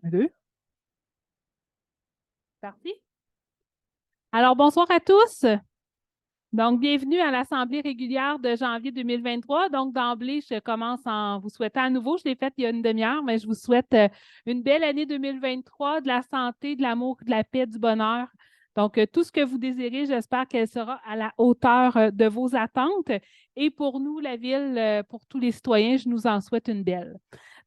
Un, deux. Parti. Alors, bonsoir à tous. Donc, bienvenue à l'Assemblée régulière de janvier 2023. Donc, d'emblée, je commence en vous souhaitant à nouveau, je l'ai fait il y a une demi-heure, mais je vous souhaite une belle année 2023, de la santé, de l'amour, de la paix, du bonheur. Donc, tout ce que vous désirez, j'espère qu'elle sera à la hauteur de vos attentes. Et pour nous, la ville, pour tous les citoyens, je nous en souhaite une belle.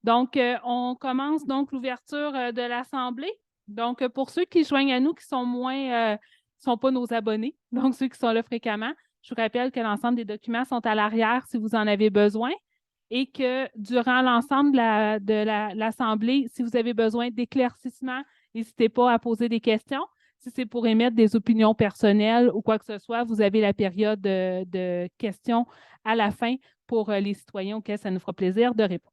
Donc, on commence donc l'ouverture de l'Assemblée. Donc, pour ceux qui joignent à nous, qui sont moins, sont pas nos abonnés, donc ceux qui sont là fréquemment, je vous rappelle que l'ensemble des documents sont à l'arrière si vous en avez besoin et que durant l'ensemble de l'Assemblée, si vous avez besoin d'éclaircissement, n'hésitez pas à poser des questions. Si c'est pour émettre des opinions personnelles ou quoi que ce soit, vous avez la période de questions à la fin pour les citoyens auxquels ça nous fera plaisir de répondre.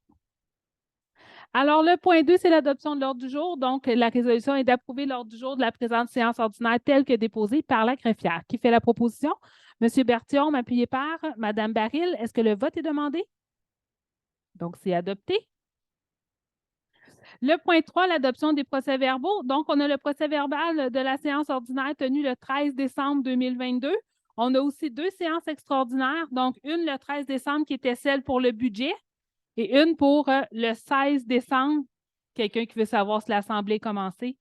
Alors, le point 2, c'est l'adoption de l'ordre du jour. Donc, la résolution est d'approuver l'ordre du jour de la présente séance ordinaire telle que déposée par la greffière. Qui fait la proposition? Monsieur Berthiaume, appuyé par Madame Baril. Est-ce que le vote est demandé? Donc, c'est adopté. Le point 3, l'adoption des procès-verbaux. Donc, on a le procès-verbal de la séance ordinaire tenue le 13 décembre 2022. On a aussi deux séances extraordinaires. Donc, une le 13 décembre qui était celle pour le budget et une pour le 16 décembre. Quelqu'un qui veut savoir si l'Assemblée est commencée?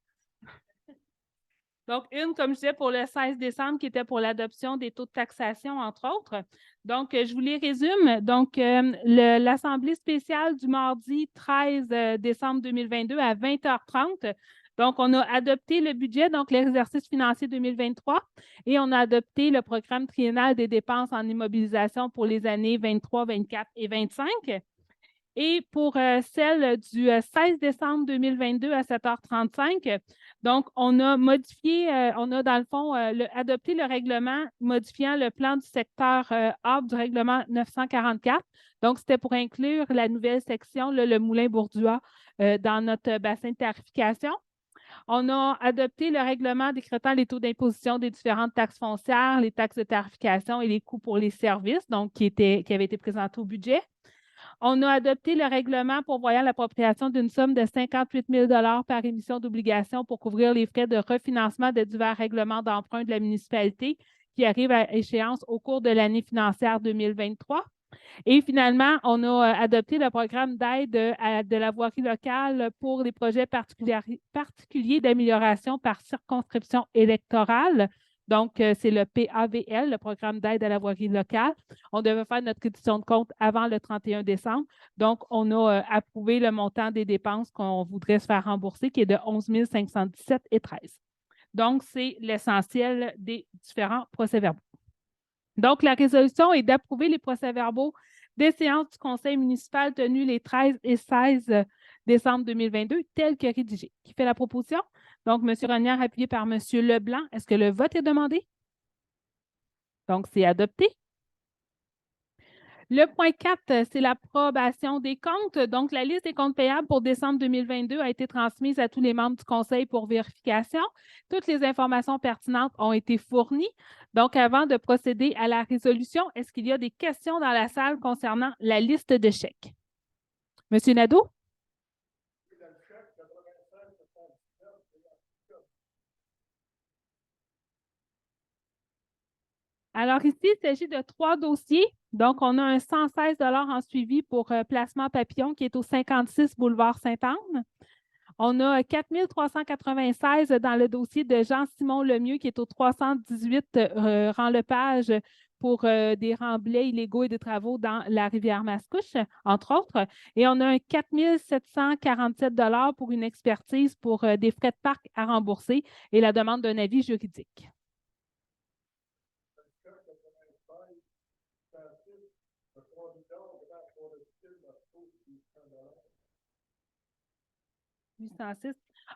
Donc, une, comme je disais, pour le 16 décembre, qui était pour l'adoption des taux de taxation, entre autres. Donc, je vous les résume. Donc, l'Assemblée spéciale du mardi 13 décembre 2022 à 20h30. Donc, on a adopté le budget, donc l'exercice financier 2023, et on a adopté le programme triennal des dépenses en immobilisation pour les années 23, 24 et 25. Et pour celle du 16 décembre 2022 à 7h35, donc on a modifié, on a dans le fond adopté le règlement modifiant le plan du secteur A du règlement 944. Donc, c'était pour inclure la nouvelle section, le Moulin-Bourdua, dans notre bassin de tarification. On a adopté le règlement décrétant les taux d'imposition des différentes taxes foncières, les taxes de tarification et les coûts pour les services, donc qui avait été présenté au budget. On a adopté le règlement prévoyant l'appropriation d'une somme de 58 000 par émission d'obligations pour couvrir les frais de refinancement de divers règlements d'emprunt de la municipalité qui arrivent à échéance au cours de l'année financière 2023. Et finalement, on a adopté le programme d'aide de la voirie locale pour les projets particuliers d'amélioration par circonscription électorale. Donc, c'est le PAVL, le programme d'aide à la voirie locale. On devait faire notre édition de compte avant le 31 décembre. Donc, on a approuvé le montant des dépenses qu'on voudrait se faire rembourser, qui est de 11 517,13. Donc, c'est l'essentiel des différents procès-verbaux. Donc, la résolution est d'approuver les procès-verbaux des séances du Conseil municipal tenues les 13 et 16 décembre 2022, tels que rédigés. Qui fait la proposition? Donc, M. Ronière, appuyé par M. Leblanc. Est-ce que le vote est demandé? Donc, c'est adopté. Le point 4, c'est l'approbation des comptes. Donc, la liste des comptes payables pour décembre 2022 a été transmise à tous les membres du Conseil pour vérification. Toutes les informations pertinentes ont été fournies. Donc, avant de procéder à la résolution, est-ce qu'il y a des questions dans la salle concernant la liste de chèques? Monsieur Nadeau? Alors ici, il s'agit de 3 dossiers. Donc, on a un 116 en suivi pour placement papillon qui est au 56 boulevard Sainte-Anne. On a 4 396 dans le dossier de Jean-Simon Lemieux qui est au 318 rang Lepage pour des remblais illégaux et des travaux dans la rivière Mascouche, entre autres. Et on a un 4 747 pour une expertise pour des frais de parc à rembourser et la demande d'un avis juridique.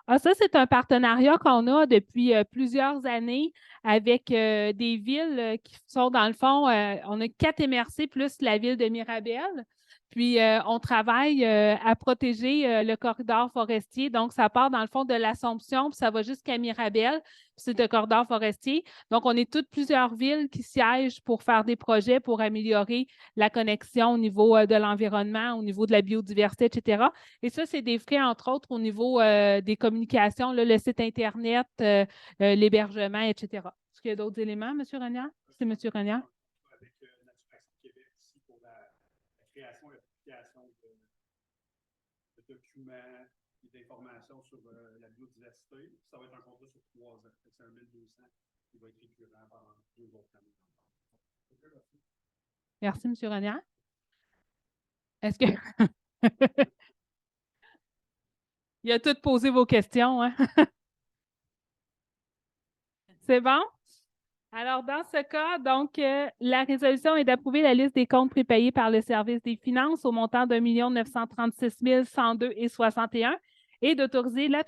Ah, ça, c'est un partenariat qu'on a depuis plusieurs années avec des villes qui sont, dans le fond, on a 4 MRC plus la ville de Mirabel. Puis, on travaille à protéger le corridor forestier. Donc, ça part dans le fond de l'Assomption, puis ça va jusqu'à Mirabel, puis c'est le corridor forestier. Donc, on est toutes plusieurs villes qui siègent pour faire des projets pour améliorer la connexion au niveau de l'environnement, au niveau de la biodiversité, etc. Et ça, c'est des frais, entre autres, au niveau des communications, là, le site Internet, l'hébergement, etc. Est-ce qu'il y a d'autres éléments, M. Rognard? C'est M. Rognard? Avec Naturation Québec ici pour la création et l'application de documents et d'informations sur la biodiversité. Ça va être un contrat sur 3 ans. C'est un 1200 qui va être récurrent pendant 2 autres années. Merci, M. Rognard. Est-ce que... Il a tout posé vos questions, hein? C'est bon? Alors, dans ce cas, donc, la résolution est d'approuver la liste des comptes prépayés par le service des finances au montant de 1 936 102,61 et d'autoriser la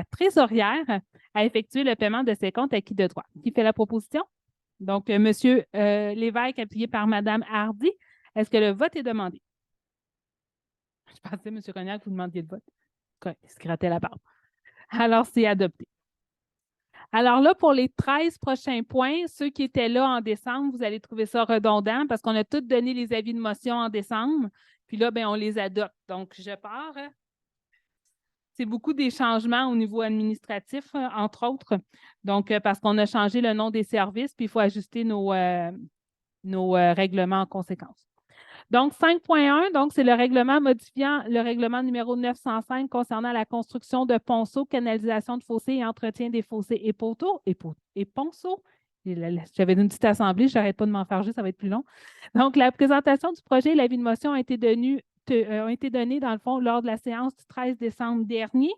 trésorière à effectuer le paiement de ces comptes acquis de droit. Qui fait la proposition? Donc, M. Lévesque, appuyé par Mme Hardy. Est-ce que le vote est demandé? Je pensais, M. Cognac, que vous demandiez le vote. Il se grattait la barbe. Alors, c'est adopté. Alors là, pour les 13 prochains points, ceux qui étaient là en décembre, vous allez trouver ça redondant parce qu'on a tous donné les avis de motion en décembre. Puis là, bien, on les adopte. Donc, je pars. C'est beaucoup des changements au niveau administratif, entre autres. Donc, parce qu'on a changé le nom des services, puis il faut ajuster nos règlements en conséquence. Donc, 5.1, donc c'est le règlement modifiant le règlement numéro 905 concernant la construction de ponceaux, canalisation de fossés et entretien des fossés et poteaux et ponceaux. J'avais une petite assemblée, je n'arrête pas de m'en faire juste, ça va être plus long. Donc, la présentation du projet et l'avis de motion ont été donnés, dans le fond, lors de la séance du 13 décembre dernier.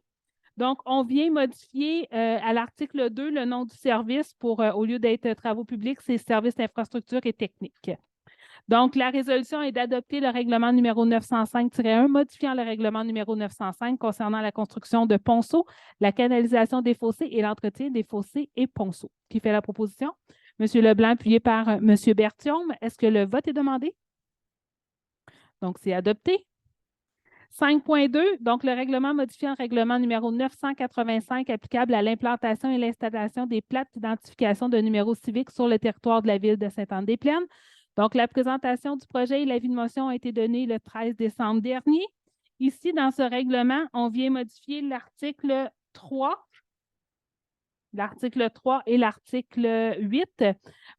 Donc, on vient modifier à l'article 2 le nom du service pour, au lieu d'être travaux publics, c'est services d'infrastructure et technique. Donc, la résolution est d'adopter le règlement numéro 905-1, modifiant le règlement numéro 905 concernant la construction de ponceaux, la canalisation des fossés et l'entretien des fossés et ponceaux. Qui fait la proposition? M. Leblanc, appuyé par M. Berthiaume. Est-ce que le vote est demandé? Donc, c'est adopté. 5.2, donc le règlement modifiant le règlement numéro 985 applicable à l'implantation et l'installation des plaques d'identification de numéros civiques sur le territoire de la ville de Sainte-Anne-des-Plaines. Donc, la présentation du projet et l'avis de motion ont été donnés le 13 décembre dernier. Ici, dans ce règlement, on vient modifier l'article 3. L'article 3 et l'article 8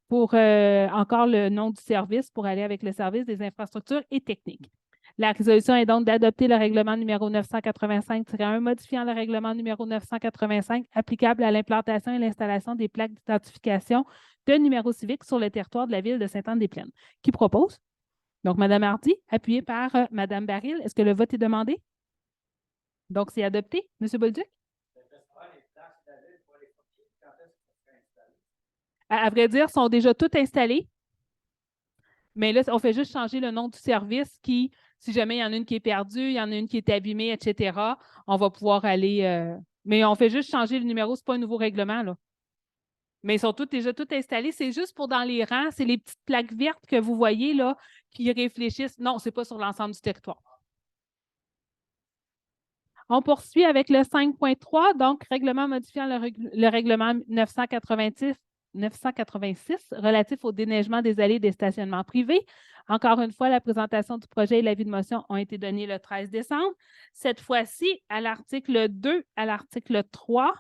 pour encore le nom du service pour aller avec le service des infrastructures et techniques. La résolution est donc d'adopter le règlement numéro 985-1, modifiant le règlement numéro 985 applicable à l'implantation et l'installation des plaques d'identification de numéros civiques sur le territoire de la ville de Sainte-Anne-des-Plaines. Qui propose? Donc, Mme Hardy, appuyée par Mme Baril. Est-ce que le vote est demandé? Donc, c'est adopté. M. Bolduc? À vrai dire, sont déjà toutes installées. Mais là, on fait juste changer le nom du service qui, si jamais il y en a une qui est perdue, il y en a une qui est abîmée, etc., on va pouvoir aller... mais on fait juste changer le numéro, ce n'est pas un nouveau règlement, là. Mais ils sont déjà toutes installées. C'est juste pour dans les rangs, c'est les petites plaques vertes que vous voyez, là, qui réfléchissent. Non, ce n'est pas sur l'ensemble du territoire. On poursuit avec le 5.3, donc règlement modifiant le règlement 986 relatif au déneigement des allées des stationnements privés. Encore une fois, la présentation du projet et l'avis de motion ont été donnés le 13 décembre. Cette fois-ci, à l'article 2, à l'article 3,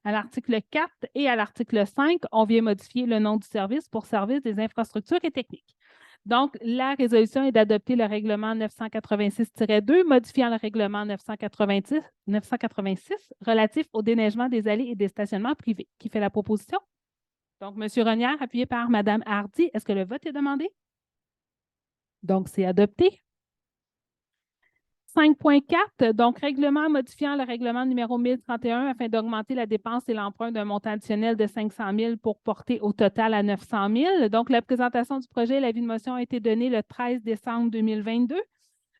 à l'article 4 et à l'article 5, on vient modifier le nom du service pour service des infrastructures et techniques. Donc, la résolution est d'adopter le règlement 986-2, modifiant le règlement 986 relatif au déneigement des allées et des stationnements privés. Qui fait la proposition? Donc, M. Rognard, appuyé par Mme Hardy. Est-ce que le vote est demandé? Donc, c'est adopté. 5.4, donc règlement modifiant le règlement numéro 1031 afin d'augmenter la dépense et l'emprunt d'un montant additionnel de 500 000 pour porter au total à 900 000. Donc, la présentation du projet et l'avis de motion a été donnée le 13 décembre 2022.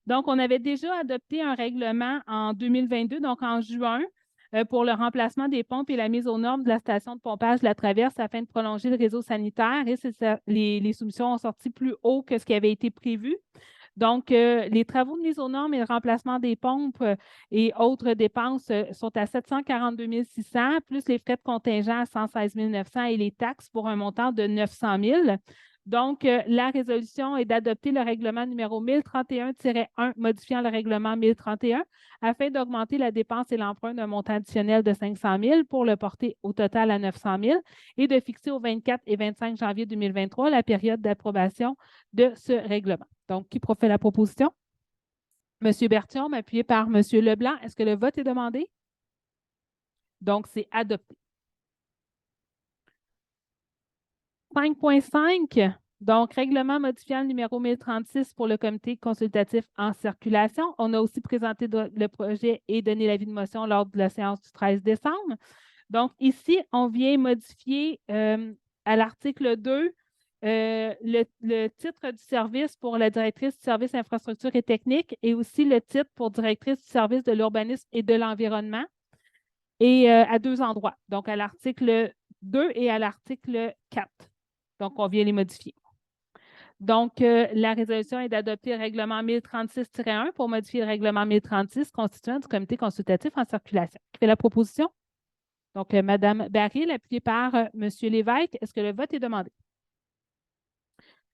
Donc, on avait déjà adopté un règlement en 2022, donc en juin. pour le remplacement des pompes et la mise aux normes de la station de pompage de la Traverse afin de prolonger le réseau sanitaire. Et les soumissions ont sorti plus haut que ce qui avait été prévu. Donc, les travaux de mise aux normes et le remplacement des pompes et autres dépenses sont à 742 600, plus les frais de contingent à 116 900 et les taxes pour un montant de 900 000. Donc, la résolution est d'adopter le règlement numéro 1031-1 modifiant le règlement 1031 afin d'augmenter la dépense et l'emprunt d'un montant additionnel de 500 000 pour le porter au total à 900 000 et de fixer au 24 et 25 janvier 2023 la période d'approbation de ce règlement. Donc, qui fait la proposition? M. Berthiaume, appuyé par M. Leblanc. Est-ce que le vote est demandé? Donc, c'est adopté. 5.5, donc règlement modifiant le numéro 1036 pour le comité consultatif en circulation. On a aussi présenté le projet et donné l'avis de motion lors de la séance du 13 décembre. Donc, ici, on vient modifier à l'article 2 le titre du service pour la directrice du service infrastructure et technique et aussi le titre pour directrice du service de l'urbanisme et de l'environnement et à deux endroits, donc à l'article 2 et à l'article 4. Donc, on vient les modifier. Donc, la résolution est d'adopter le règlement 1036-1 pour modifier le règlement 1036 constituant du comité consultatif en circulation. Qui fait la proposition? Donc, Mme Baril, appuyée par M. Lévesque. Est-ce que le vote est demandé?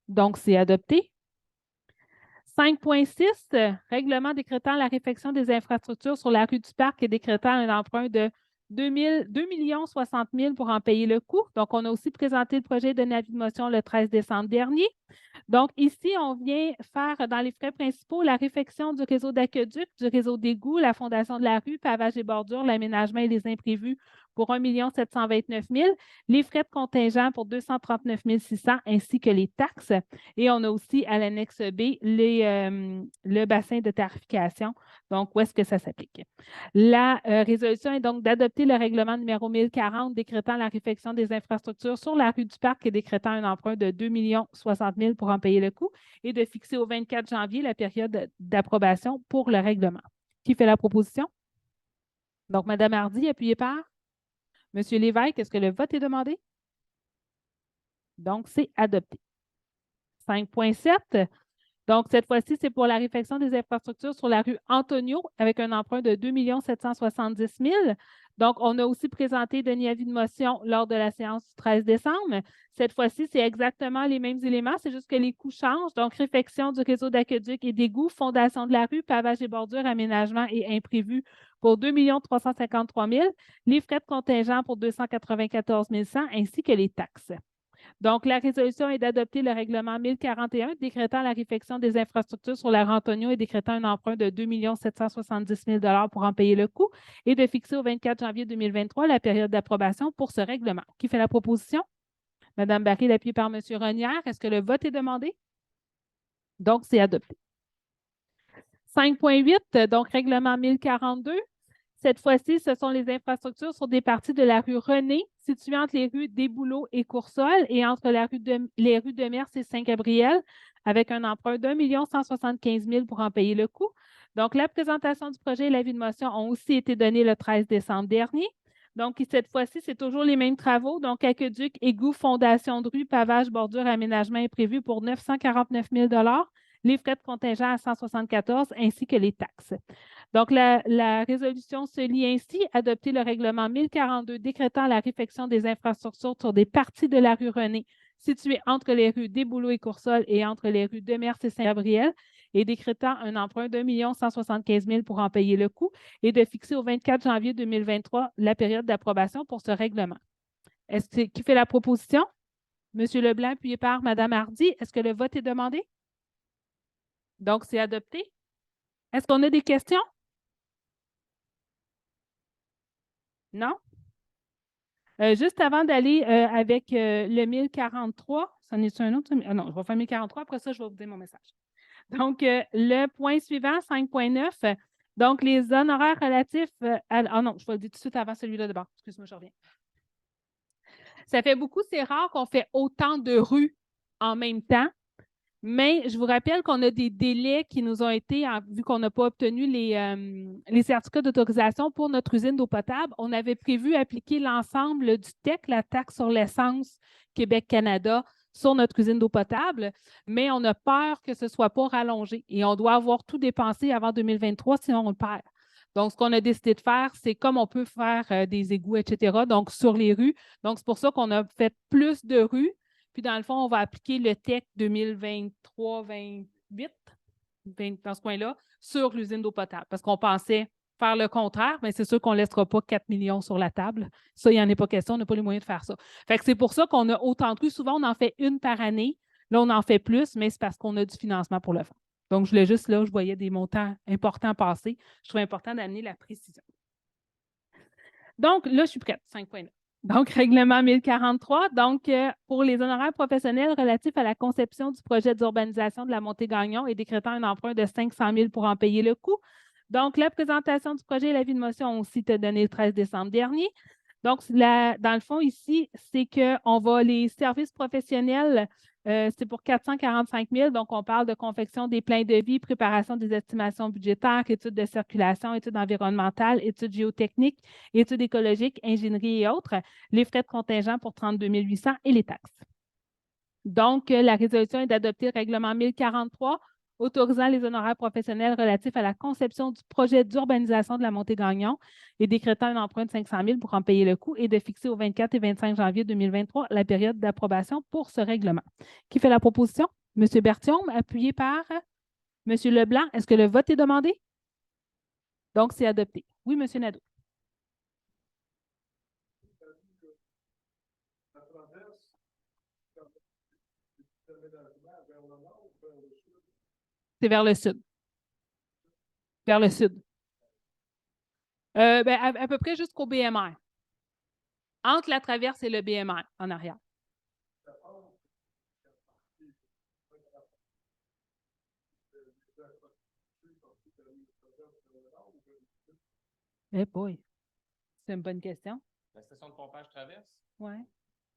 Donc, c'est adopté. 5.6, règlement décrétant la réfection des infrastructures sur la rue du Parc et décrétant un emprunt de 2 060 000 pour en payer le coût. Donc, on a aussi présenté le projet de avis de motion le 13 décembre dernier. Donc, ici, on vient faire dans les frais principaux la réfection du réseau d'aqueduc, du réseau d'égouts, la fondation de la rue, pavage et bordures, l'aménagement et les imprévus pour 1 729 000, les frais de contingent pour 239 600 ainsi que les taxes. Et on a aussi à l'annexe B le bassin de tarification. Donc, où est-ce que ça s'applique? La résolution est donc d'adopter le règlement numéro 1040 décrétant la réfection des infrastructures sur la rue du Parc et décrétant un emprunt de 2 060 000 pour en payer le coût et de fixer au 24 janvier la période d'approbation pour le règlement. Qui fait la proposition? Donc, Mme Hardy, appuyée par M. Lévesque. Est-ce que le vote est demandé? Donc, c'est adopté. 5.7. Donc, cette fois-ci, c'est pour la réfection des infrastructures sur la rue Antonio avec un emprunt de 2 770 000. Donc, on a aussi présenté Denis avis de motion lors de la séance du 13 décembre. Cette fois-ci, c'est exactement les mêmes éléments, c'est juste que les coûts changent. Donc, réfection du réseau d'aqueduc et d'égouts, fondation de la rue, pavage et bordures, aménagement et imprévu pour 2 353 000, les frais de contingent pour 294 100 ainsi que les taxes. Donc, la résolution est d'adopter le règlement 1041 décrétant la réfection des infrastructures sur la rue Antonio et décrétant un emprunt de 2 770 000 pour en payer le coût et de fixer au 24 janvier 2023 la période d'approbation pour ce règlement. Qui fait la proposition? Mme Baril, appuyée par M. Renière. Est-ce que le vote est demandé? Donc, c'est adopté. 5.8, donc règlement 1042. Cette fois-ci, ce sont les infrastructures sur des parties de la rue René, situées entre les rues Desbouleaux et Coursol et entre les rues de Mers et Saint-Gabriel, avec un emprunt d'1 175 000 pour en payer le coût. Donc, la présentation du projet et l'avis de motion ont aussi été donnés le 13 décembre dernier. Donc, cette fois-ci, c'est toujours les mêmes travaux. Donc, aqueduc, égout, fondation de rue, pavage, bordure, aménagement est prévu pour 949 000 les frais de contingent à 174 ainsi que les taxes. Donc, la résolution se lit ainsi: adopter le règlement 1042 décrétant la réfection des infrastructures sur des parties de la rue René situées entre les rues Desbouleaux et Coursol et entre les rues Demers et Saint-Gabriel et décrétant un emprunt d'1 175 000 pour en payer le coût et de fixer au 24 janvier 2023 la période d'approbation pour ce règlement. Qui fait la proposition? M. Leblanc, appuyé par Mme Hardy. Est-ce que le vote est demandé? Donc, c'est adopté. Est-ce qu'on a des questions? Non? Juste avant d'aller avec le 1043, ça en est un autre? Non, je vais faire 1043, après ça, je vais vous dire mon message. Donc, le point suivant, 5.9, donc les honoraires relatifs ah non, je vais le dire tout de suite avant celui-là d'abord. Excuse-moi, je reviens. Ça fait beaucoup, c'est rare qu'on fait autant de rues en même temps. Mais je vous rappelle qu'on a des délais qui nous ont été, vu qu'on n'a pas obtenu les certificats d'autorisation pour notre usine d'eau potable, on avait prévu appliquer l'ensemble du TEC, la taxe sur l'essence Québec-Canada, sur notre usine d'eau potable, mais on a peur que ce ne soit pas rallongé et on doit avoir tout dépensé avant 2023, sinon on le perd. Donc, ce qu'on a décidé de faire, c'est comme on peut faire des égouts, etc., donc sur les rues. Donc, c'est pour ça qu'on a fait plus de rues. Puis, dans le fond, on va appliquer le TEC 2023-28, dans ce coin-là, sur l'usine d'eau potable. Parce qu'on pensait faire le contraire, mais c'est sûr qu'on ne laissera pas 4 millions sur la table. Ça, il n'y en a pas question, on n'a pas les moyens de faire ça. Fait que c'est pour ça qu'on a autant de rues. Souvent, on en fait une par année. Là, on en fait plus, mais c'est parce qu'on a du financement pour le faire. Donc, je voulais juste, là, je voyais des montants importants passer. Je trouvais important d'amener la précision. Donc, là, je suis prête, 5.9. Donc, règlement 1043. Donc, pour les honoraires professionnels relatifs à la conception du projet d'urbanisation de la Montée-Gagnon et décrétant un emprunt de 500 000 pour en payer le coût. Donc, la présentation du projet et l'avis de motion ont aussi été donnés le 13 décembre dernier. Donc, dans le fond, ici, c'est qu'on va les services professionnels, c'est pour 445 000. Donc, on parle de confection des plans de vie, préparation des estimations budgétaires, études de circulation, études environnementales, études géotechniques, études écologiques, ingénierie et autres, les frais de contingent pour 32 800 et les taxes. Donc, la résolution est d'adopter le règlement 1043 autorisant les honoraires professionnels relatifs à la conception du projet d'urbanisation de la Montée-Gagnon et décrétant un emprunt de 500 000 pour en payer le coût et de fixer au 24 et 25 janvier 2023 la période d'approbation pour ce règlement. Qui fait la proposition? M. Berthiaume, appuyé par M. Leblanc. Est-ce que le vote est demandé? Donc, c'est adopté. Oui, M. Nadeau. C'est vers le sud. Vers le sud. À peu près jusqu'au BMR. Entre la traverse et le BMR, en arrière. Eh boy, c'est une bonne question. La station de pompage traverse? Oui.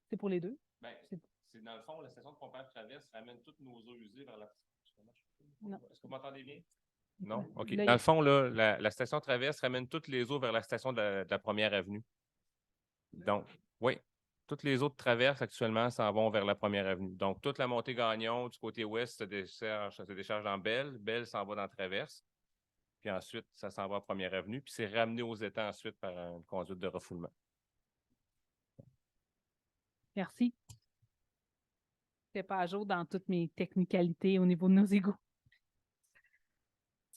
C'est pour les deux. Ben, c'est dans le fond, la station de pompage traverse ramène toutes nos eaux usées vers la. Non. Est-ce que vous m'entendez bien? Non? OK. Là, dans le fond, là, la station traverse ramène toutes les eaux vers la station de la première avenue. Donc, oui. Toutes les autres traverses actuellement s'en vont vers la première avenue. Donc, toute la montée Gagnon du côté ouest se décharge dans Belle. Belle s'en va dans Traverse. Puis ensuite, ça s'en va à première avenue. Puis c'est ramené aux étangs ensuite par une conduite de refoulement. Merci. Je n'étais pas à jour dans toutes mes technicalités au niveau de nos égouts.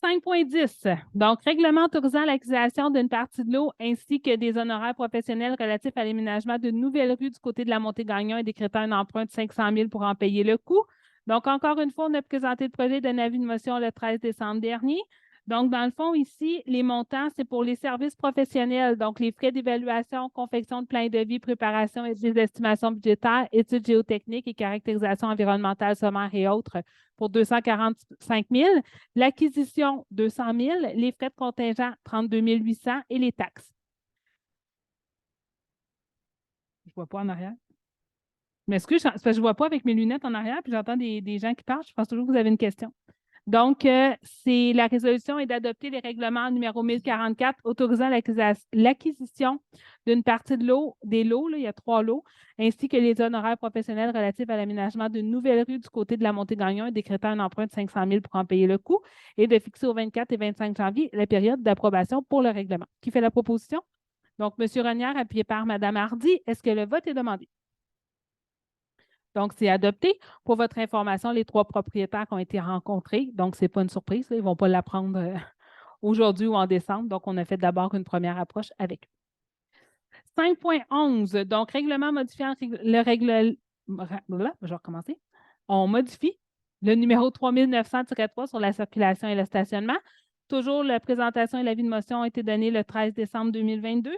5.10. Donc, règlement autorisant l'acquisition d'une partie de l'eau ainsi que des honoraires professionnels relatifs à l'aménagement d'une nouvelle rue du côté de la Montée-Gagnon et décrétant un emprunt de 500 000 pour en payer le coût. Donc, encore une fois, on a présenté le projet d'un avis de motion le 13 décembre dernier. Donc, dans le fond, ici, les montants, c'est pour les services professionnels, donc les frais d'évaluation, confection de plans de vie, préparation et des estimations budgétaires, études géotechniques et caractérisation environnementale, sommaire et autres pour 245 000, l'acquisition, 200 000, les frais de contingent, 32 800 et les taxes. Je ne vois pas en arrière. Mais est-ce que je ne vois pas avec mes lunettes en arrière, puis j'entends des gens qui parlent. Je pense toujours que vous avez une question. Donc, la résolution est d'adopter les règlements numéro 1044 autorisant l'acquisition d'une partie de l'eau, des lots, là, il y a 3 lots, ainsi que les honoraires professionnels relatifs à l'aménagement d'une nouvelle rue du côté de la Montée-Gagnon et décrétant un emprunt de 500 000 pour en payer le coût et de fixer au 24 et 25 janvier la période d'approbation pour le règlement. Qui fait la proposition? Donc, M. Renière, appuyé par Mme Hardy. Est-ce que le vote est demandé? Donc, c'est adopté. Pour votre information, les 3 propriétaires qui ont été rencontrés, donc ce n'est pas une surprise, là, ils ne vont pas l'apprendre aujourd'hui ou en décembre. Donc, on a fait d'abord une première approche avec eux. 5.11, donc règlement modifiant le règlement. Je vais recommencer. On modifie le numéro 3900-3 sur la circulation et le stationnement. Toujours, la présentation et l'avis de motion ont été donnés le 13 décembre 2022.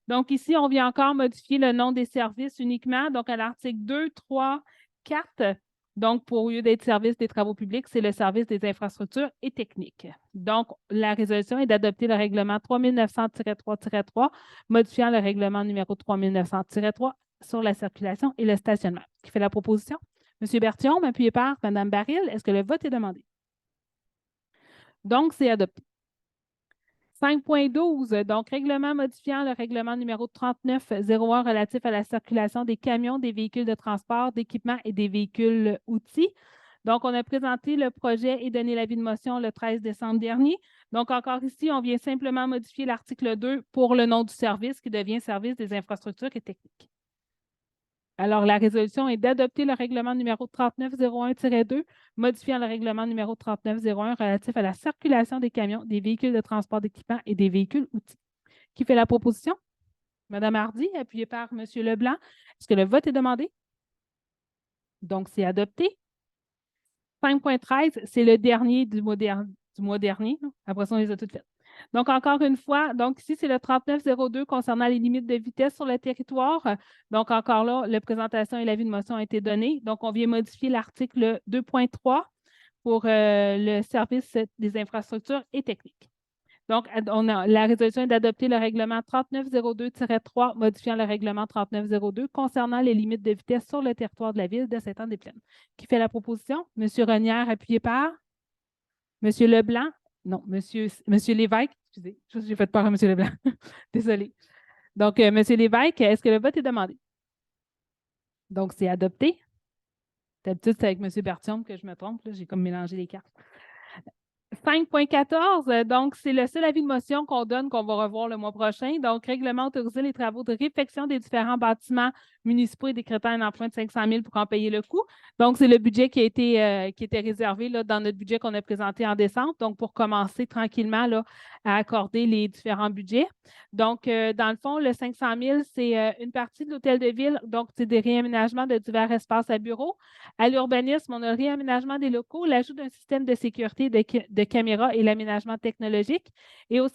Donc, ici, on vient encore modifier le nom des services uniquement. Donc, à l'article 2, 3, 4, donc, au lieu d'être service des travaux publics, c'est le service des infrastructures et techniques. Donc, la résolution est d'adopter le règlement 3900-3-3, modifiant le règlement numéro 3900-3 sur la circulation et le stationnement. Qui fait la proposition? M. Berthiaume, appuyé par Mme Baril. Est-ce que le vote est demandé? Donc, c'est adopté. 5.12, donc règlement modifiant le règlement numéro 3901 relatif à la circulation des camions, des véhicules de transport, d'équipement et des véhicules outils. Donc, on a présenté le projet et donné l'avis de motion le 13 décembre dernier. Donc, encore ici, on vient simplement modifier l'article 2 pour le nom du service qui devient Service des infrastructures et techniques. Alors, la résolution est d'adopter le règlement numéro 3901-2, modifiant le règlement numéro 3901 relatif à la circulation des camions, des véhicules de transport d'équipement et des véhicules outils. Qui fait la proposition? Mme Hardy, appuyée par M. Leblanc. Est-ce que le vote est demandé? Donc, c'est adopté. 5.13, c'est le dernier du mois dernier. Après ça, on les a toutes faites. Donc, encore une fois, donc ici, c'est le 3902 concernant les limites de vitesse sur le territoire. Donc, encore là, la présentation et l'avis de motion ont été donnés. Donc, on vient modifier l'article 2.3 pour le service des infrastructures et techniques. Donc, la résolution est d'adopter le règlement 3902-3 modifiant le règlement 3902 concernant les limites de vitesse sur le territoire de la ville de Sainte-Anne-des-Plaines. Qui fait la proposition? M. Renière, appuyé par M. Leblanc. Non, M. Lévesque. Excusez, j'ai fait peur à M. Leblanc. Désolée. Donc, M. Lévesque, est-ce que le vote est demandé? Donc, c'est adopté. D'habitude, c'est avec M. Berthiaume que je me trompe. J'ai comme mélangé les cartes. 5.14, donc c'est le seul avis de motion qu'on donne, qu'on va revoir le mois prochain. Donc, règlement autoriser les travaux de réfection des différents bâtiments municipaux et décrétant un emprunt de 500 000 pour en payer le coût. Donc, c'est le budget qui était réservé là, dans notre budget qu'on a présenté en décembre. Donc, pour commencer tranquillement là, à accorder les différents budgets. Donc, dans le fond, le 500 000, c'est une partie de l'hôtel de ville. Donc, c'est des réaménagements de divers espaces à bureaux. À l'urbanisme, on a le réaménagement des locaux, l'ajout d'un système de sécurité de caméras et l'aménagement technologique. Et au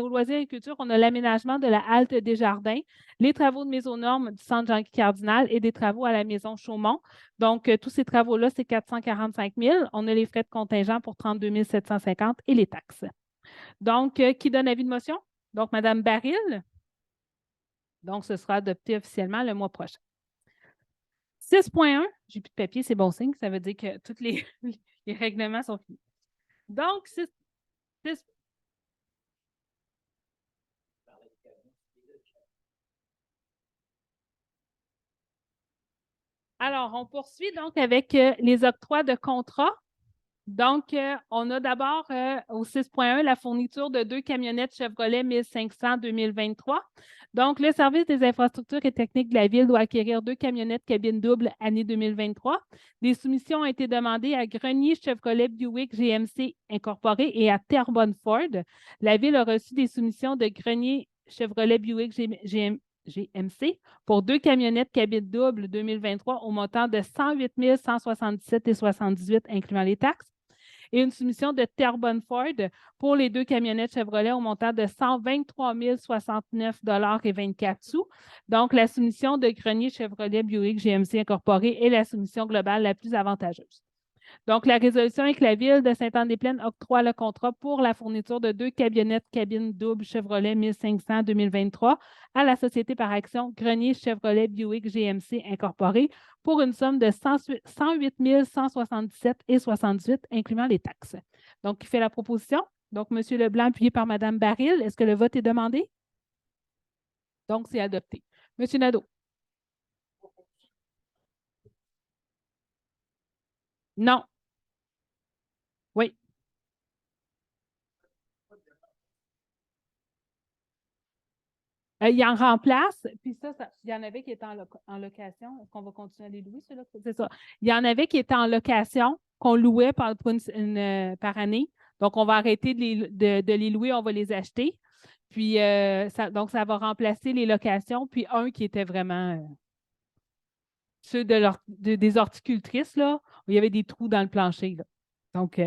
loisirs et culture, on a l'aménagement de la halte des jardins, les travaux de mise aux normes du centre Jean-Guy Cardinal et des travaux à la maison Chaumont. Donc, tous ces travaux-là, c'est 445 000. On a les frais de contingent pour 32 750 et les taxes. Donc, qui donne avis de motion? Donc, Mme Baril. Donc, ce sera adopté officiellement le mois prochain. 6.1, j'ai plus de papier, c'est bon signe. Ça veut dire que tous les règlements sont finis. Donc, 6. Alors, on poursuit donc avec les octrois de contrats. Donc, on a d'abord au 6.1 la fourniture de 2 camionnettes Chevrolet 1500 2023. Donc, le service des infrastructures et techniques de la Ville doit acquérir 2 camionnettes cabine double année 2023. Des soumissions ont été demandées à Grenier Chevrolet Buick GMC Incorporé et à Terrebonne Ford. La Ville a reçu des soumissions de Grenier Chevrolet Buick GMC pour 2 camionnettes cabine double 2023 au montant de 108 177,78 incluant les taxes. Et une soumission de Terrebonne Ford pour les 2 camionnettes Chevrolet au montant de 123 069,24 $. Donc, la soumission de Grenier Chevrolet Buick GMC Incorporé est la soumission globale la plus avantageuse. Donc, la résolution est que la Ville de Sainte-Anne-des-Plaines octroie le contrat pour la fourniture de 2 camionnettes cabine double Chevrolet 1500 2023 à la Société par action Grenier Chevrolet Buick GMC Incorporé pour une somme de 108 177,78 incluant les taxes. Donc, qui fait la proposition? Donc, M. Leblanc, appuyé par Mme Baril. Est-ce que le vote est demandé? Donc, c'est adopté. M. Nadeau. Non. Oui. Il en remplace, puis ça, il y en avait qui étaient en location. Est-ce qu'on va continuer à les louer, ceux-là? C'est ça. Il y en avait qui étaient en location, qu'on louait par année. Donc, on va arrêter de les louer, on va les acheter. Puis, donc, ça va remplacer les locations. Puis, un qui était vraiment ceux des horticultrices, là, où il y avait des trous dans le plancher. Là. Donc,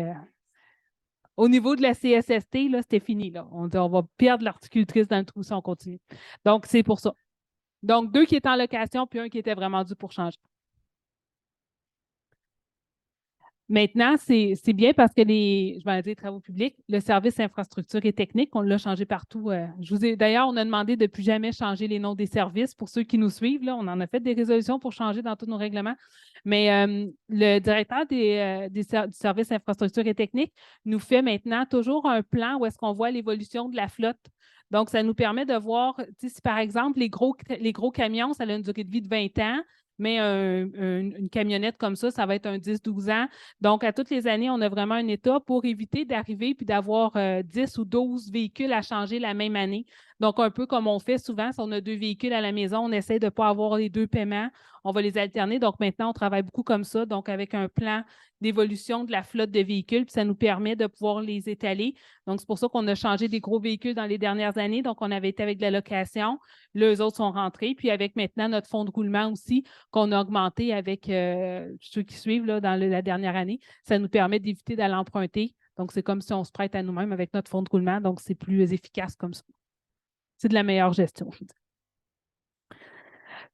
au niveau de la CSST, là, c'était fini. Là. On va perdre l'horticultrice dans le trou si on continue. Donc, c'est pour ça. Donc, 2 qui étaient en location, puis un qui était vraiment dû pour changer. Maintenant, c'est bien parce que je vais dire travaux publics, le service infrastructure et technique, on l'a changé partout. D'ailleurs, on a demandé de ne plus jamais changer les noms des services pour ceux qui nous suivent. Là, on en a fait des résolutions pour changer dans tous nos règlements. Mais le directeur du service infrastructure et technique nous fait maintenant toujours un plan où est-ce qu'on voit l'évolution de la flotte. Donc, ça nous permet de voir, si par exemple, les gros camions, ça a une durée de vie de 20 ans, mais une camionnette comme ça va être un 10-12 ans. Donc, à toutes les années, on a vraiment un état pour éviter d'arriver puis d'avoir 10 ou 12 véhicules à changer la même année. Donc, un peu comme on fait souvent, si on a 2 véhicules à la maison, on essaie de ne pas avoir les 2 paiements, on va les alterner. Donc, maintenant, on travaille beaucoup comme ça, donc avec un plan d'évolution de la flotte de véhicules, puis ça nous permet de pouvoir les étaler. Donc, c'est pour ça qu'on a changé des gros véhicules dans les dernières années. Donc, on avait été avec de la location, les autres sont rentrés, puis avec maintenant notre fonds de roulement aussi, qu'on a augmenté avec ceux qui suivent là, dans la dernière année, ça nous permet d'éviter d'aller emprunter. Donc, c'est comme si on se prête à nous-mêmes avec notre fonds de roulement. Donc, c'est plus efficace comme ça. C'est de la meilleure gestion, je veux dire.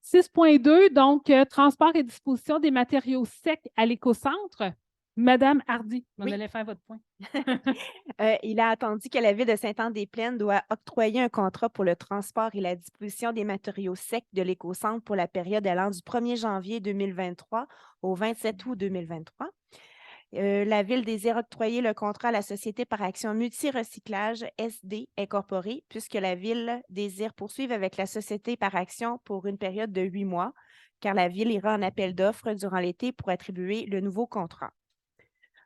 6.2, donc, transport et disposition des matériaux secs à l'écocentre. Madame Hardy, on allait faire votre point. Il a attendu que la Ville de Sainte-Anne-des-Plaines doit octroyer un contrat pour le transport et la disposition des matériaux secs de l'écocentre pour la période allant du 1er janvier 2023 au 27 août 2023. La Ville désire octroyer le contrat à la Société par action multi-recyclage SD Incorporée, puisque la Ville désire poursuivre avec la Société par action pour une période de 8 mois, car la Ville ira en appel d'offres durant l'été pour attribuer le nouveau contrat.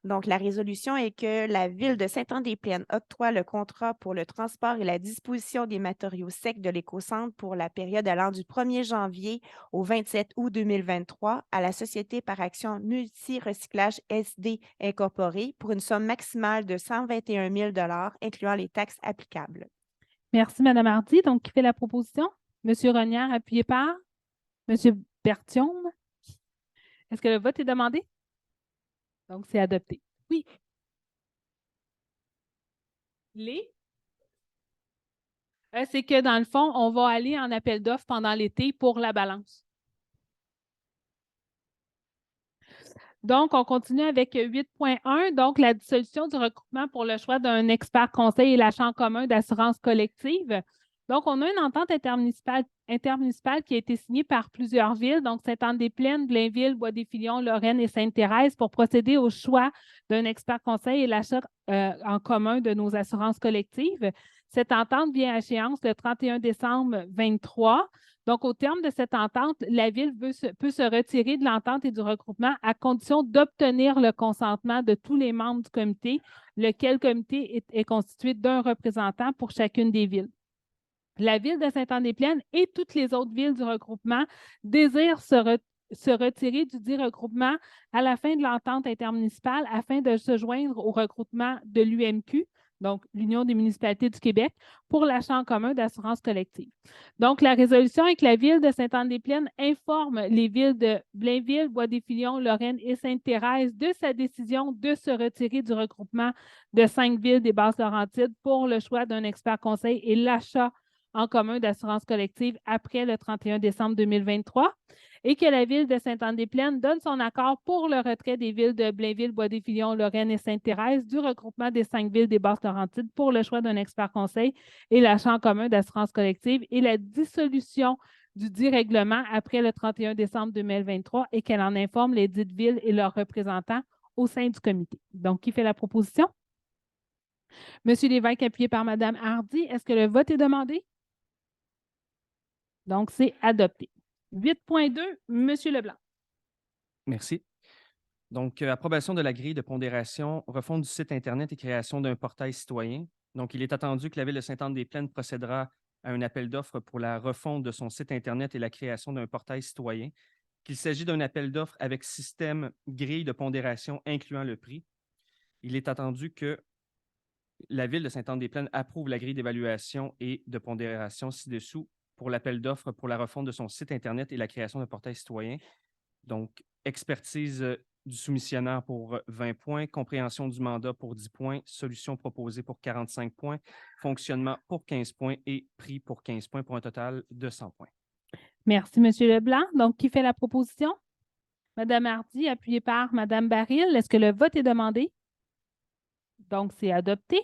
Donc, la résolution est que la Ville de Sainte-Anne-des-Plaines octroie le contrat pour le transport et la disposition des matériaux secs de l'écocentre pour la période allant du 1er janvier au 27 août 2023 à la Société par action multi-recyclage SD Incorporée pour une somme maximale de 121 000 incluant les taxes applicables. Merci, Mme Hardy. Donc, qui fait la proposition? M. Ronière, appuyé par M. Berthiaume. Est-ce que le vote est demandé? Donc, c'est adopté. Oui. C'est que dans le fond, on va aller en appel d'offres pendant l'été pour la balance. Donc, on continue avec 8.1, donc la dissolution du regroupement pour le choix d'un expert conseil et l'achat en commun d'assurance collective. Donc, on a une entente intermunicipale qui a été signée par plusieurs villes, donc Sainte-Anne-des-Plaines, Blainville, Bois-des-Filions, Lorraine et Sainte-Thérèse pour procéder au choix d'un expert conseil et l'achat en commun de nos assurances collectives. Cette entente vient à échéance le 31 décembre 2023. Donc, au terme de cette entente, la Ville peut se retirer de l'entente et du regroupement à condition d'obtenir le consentement de tous les membres du comité, lequel comité est constitué d'un représentant pour chacune des villes. La Ville de Sainte-Anne-des-Plaines et toutes les autres villes du regroupement désirent se retirer du dit regroupement à la fin de l'entente intermunicipale afin de se joindre au regroupement de l'UMQ, donc l'Union des municipalités du Québec, pour l'achat en commun d'assurance collective. Donc, la résolution est que la Ville de Sainte-Anne-des-Plaines informe les villes de Blainville, Bois-des-Filions, Lorraine et Sainte-Thérèse de sa décision de se retirer du regroupement de 5 villes des Basses-Laurentides pour le choix d'un expert conseil et l'achat en commun d'assurance collective après le 31 décembre 2023 et que la Ville de Sainte-Anne-des-Plaines donne son accord pour le retrait des villes de Blainville, Bois-des-Filions, Lorraine et Sainte-Thérèse du regroupement des 5 villes des Basses-Laurentides pour le choix d'un expert conseil et l'achat en commun d'assurance collective et la dissolution du dit règlement après le 31 décembre 2023 et qu'elle en informe les dites villes et leurs représentants au sein du comité. Donc, qui fait la proposition? Monsieur Lévesque, appuyé par Mme Hardy. Est-ce que le vote est demandé? Donc, c'est adopté. 8.2, M. Leblanc. Merci. Donc, approbation de la grille de pondération, refonte du site Internet et création d'un portail citoyen. Donc, il est attendu que la Ville de Sainte-Anne-des-Plaines procédera à un appel d'offres pour la refonte de son site Internet et la création d'un portail citoyen, qu'il s'agit d'un appel d'offres avec système grille de pondération incluant le prix. Il est attendu que la Ville de Sainte-Anne-des-Plaines approuve la grille d'évaluation et de pondération ci-dessous pour l'appel d'offres pour la refonte de son site Internet et la création d'un portail citoyen. Donc, expertise du soumissionnaire pour 20 points, compréhension du mandat pour 10 points, solution proposée pour 45 points, fonctionnement pour 15 points et prix pour 15 points pour un total de 100 points. Merci, M. Leblanc. Donc, qui fait la proposition? Madame Hardy, appuyée par Madame Baril. Est-ce que le vote est demandé? Donc, c'est adopté.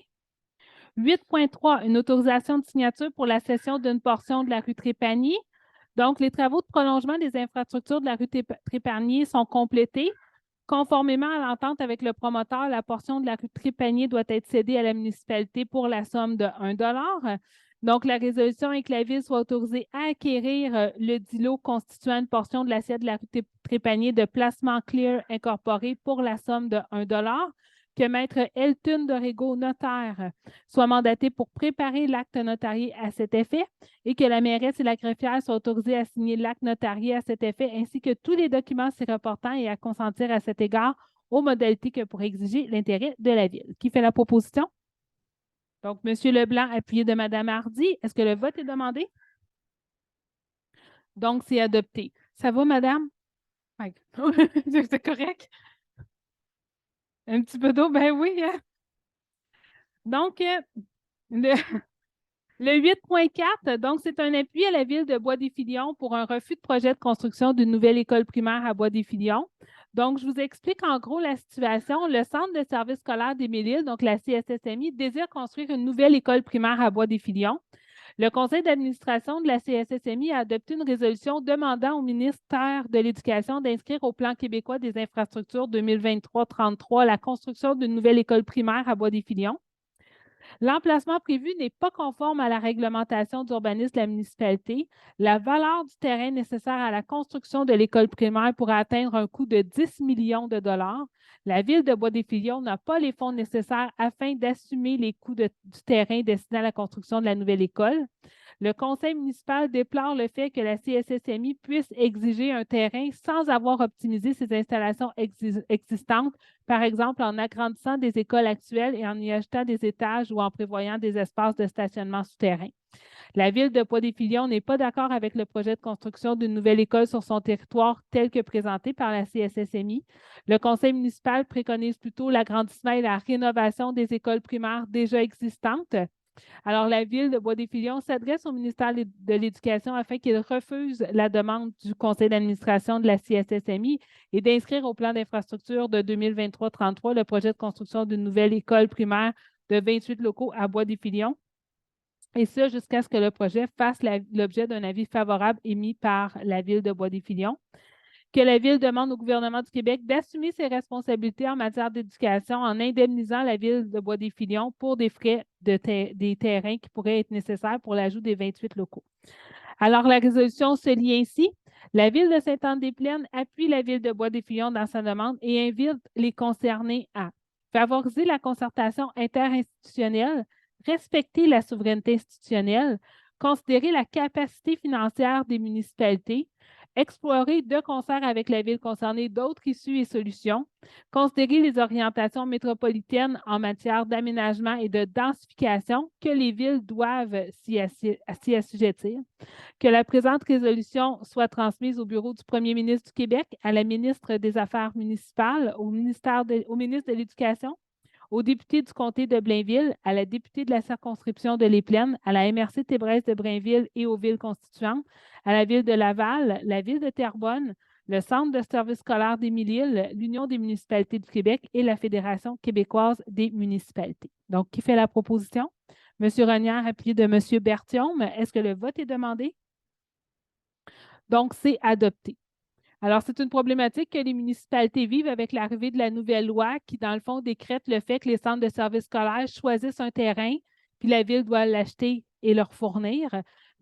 8.3, une autorisation de signature pour la cession d'une portion de la rue Trépanier. Donc, les travaux de prolongement des infrastructures de la rue Trépanier sont complétés. Conformément à l'entente avec le promoteur, la portion de la rue Trépanier doit être cédée à la municipalité pour la somme de 1 $. Donc, la résolution est que la Ville soit autorisée à acquérir le dit lot constituant une portion de l'assiette de la rue Trépanier de Placement Clear Incorporé pour la somme de 1 $, que Maître Elton Dorego, notaire, soit mandaté pour préparer l'acte notarié à cet effet et que la mairesse et la greffière soient autorisées à signer l'acte notarié à cet effet, ainsi que tous les documents s'y reportant et à consentir à cet égard aux modalités que pour exiger l'intérêt de la Ville. Qui fait la proposition? Donc, M. Leblanc, appuyé de Mme Hardy. Est-ce que le vote est demandé? Donc, c'est adopté. Ça va, madame? C'est correct? Un petit peu d'eau? Ben oui. Hein? Donc, le 8.4, donc, c'est un appui à la Ville de Bois-des-Filions pour un refus de projet de construction d'une nouvelle école primaire à Bois-des-Filions. Donc, je vous explique en gros la situation. Le Centre de services scolaires d'Émile-Île, donc la CSSMI, désire construire une nouvelle école primaire à Bois-des-Filions. Le conseil d'administration de la CSSMI a adopté une résolution demandant au ministère de l'Éducation d'inscrire au plan québécois des infrastructures 2023-33 la construction d'une nouvelle école primaire à Bois-des-Filions. L'emplacement prévu n'est pas conforme à la réglementation d'urbanisme de la municipalité. La valeur du terrain nécessaire à la construction de l'école primaire pourrait atteindre un coût de 10 millions de dollars. La Ville de Bois-des-Filions n'a pas les fonds nécessaires afin d'assumer les coûts du terrain destiné à la construction de la nouvelle école. Le conseil municipal déplore le fait que la CSSMI puisse exiger un terrain sans avoir optimisé ses installations existantes, par exemple en agrandissant des écoles actuelles et en y ajoutant des étages ou en prévoyant des espaces de stationnement souterrain. La Ville de Bois-des-Filions n'est pas d'accord avec le projet de construction d'une nouvelle école sur son territoire tel que présenté par la CSSMI. Le conseil municipal préconise plutôt l'agrandissement et la rénovation des écoles primaires déjà existantes. Alors, la Ville de Bois-des-Filions s'adresse au ministère de l'Éducation afin qu'il refuse la demande du conseil d'administration de la CSSMI et d'inscrire au plan d'infrastructure de 2023-33 le projet de construction d'une nouvelle école primaire de 28 locaux à Bois-des-Filions. Et ça, jusqu'à ce que le projet fasse l'objet d'un avis favorable émis par la Ville de Bois-des-Filions. Que la Ville demande au gouvernement du Québec d'assumer ses responsabilités en matière d'éducation en indemnisant la Ville de Bois-des-Filions pour des frais des terrains qui pourraient être nécessaires pour l'ajout des 28 locaux. Alors, la résolution se lie ainsi. La Ville de Sainte-Anne-des-Plaines appuie la Ville de Bois-des-Filions dans sa demande et invite les concernés à favoriser la concertation interinstitutionnelle, respecter la souveraineté institutionnelle, considérer la capacité financière des municipalités, explorer de concert avec la Ville concernée d'autres issues et solutions, considérer les orientations métropolitaines en matière d'aménagement et de densification que les villes doivent s'y assujettir, que la présente résolution soit transmise au bureau du premier ministre du Québec, à la ministre des Affaires municipales, au ministre de l'Éducation, au député du comté de Blainville, à la députée de la circonscription de Les Plaines, à la MRC Tébresse de Blainville et aux villes constituantes, à la Ville de Laval, la Ville de Terrebonne, le Centre de services scolaires d'Émile-Île, l'Union des municipalités du Québec et la Fédération québécoise des municipalités. Donc, qui fait la proposition? M. Renière, appuyé de M. Berthiaume. Est-ce que le vote est demandé? Donc, c'est adopté. Alors, c'est une problématique que les municipalités vivent avec l'arrivée de la nouvelle loi qui, dans le fond, décrète le fait que les centres de services scolaires choisissent un terrain, puis la Ville doit l'acheter et leur fournir,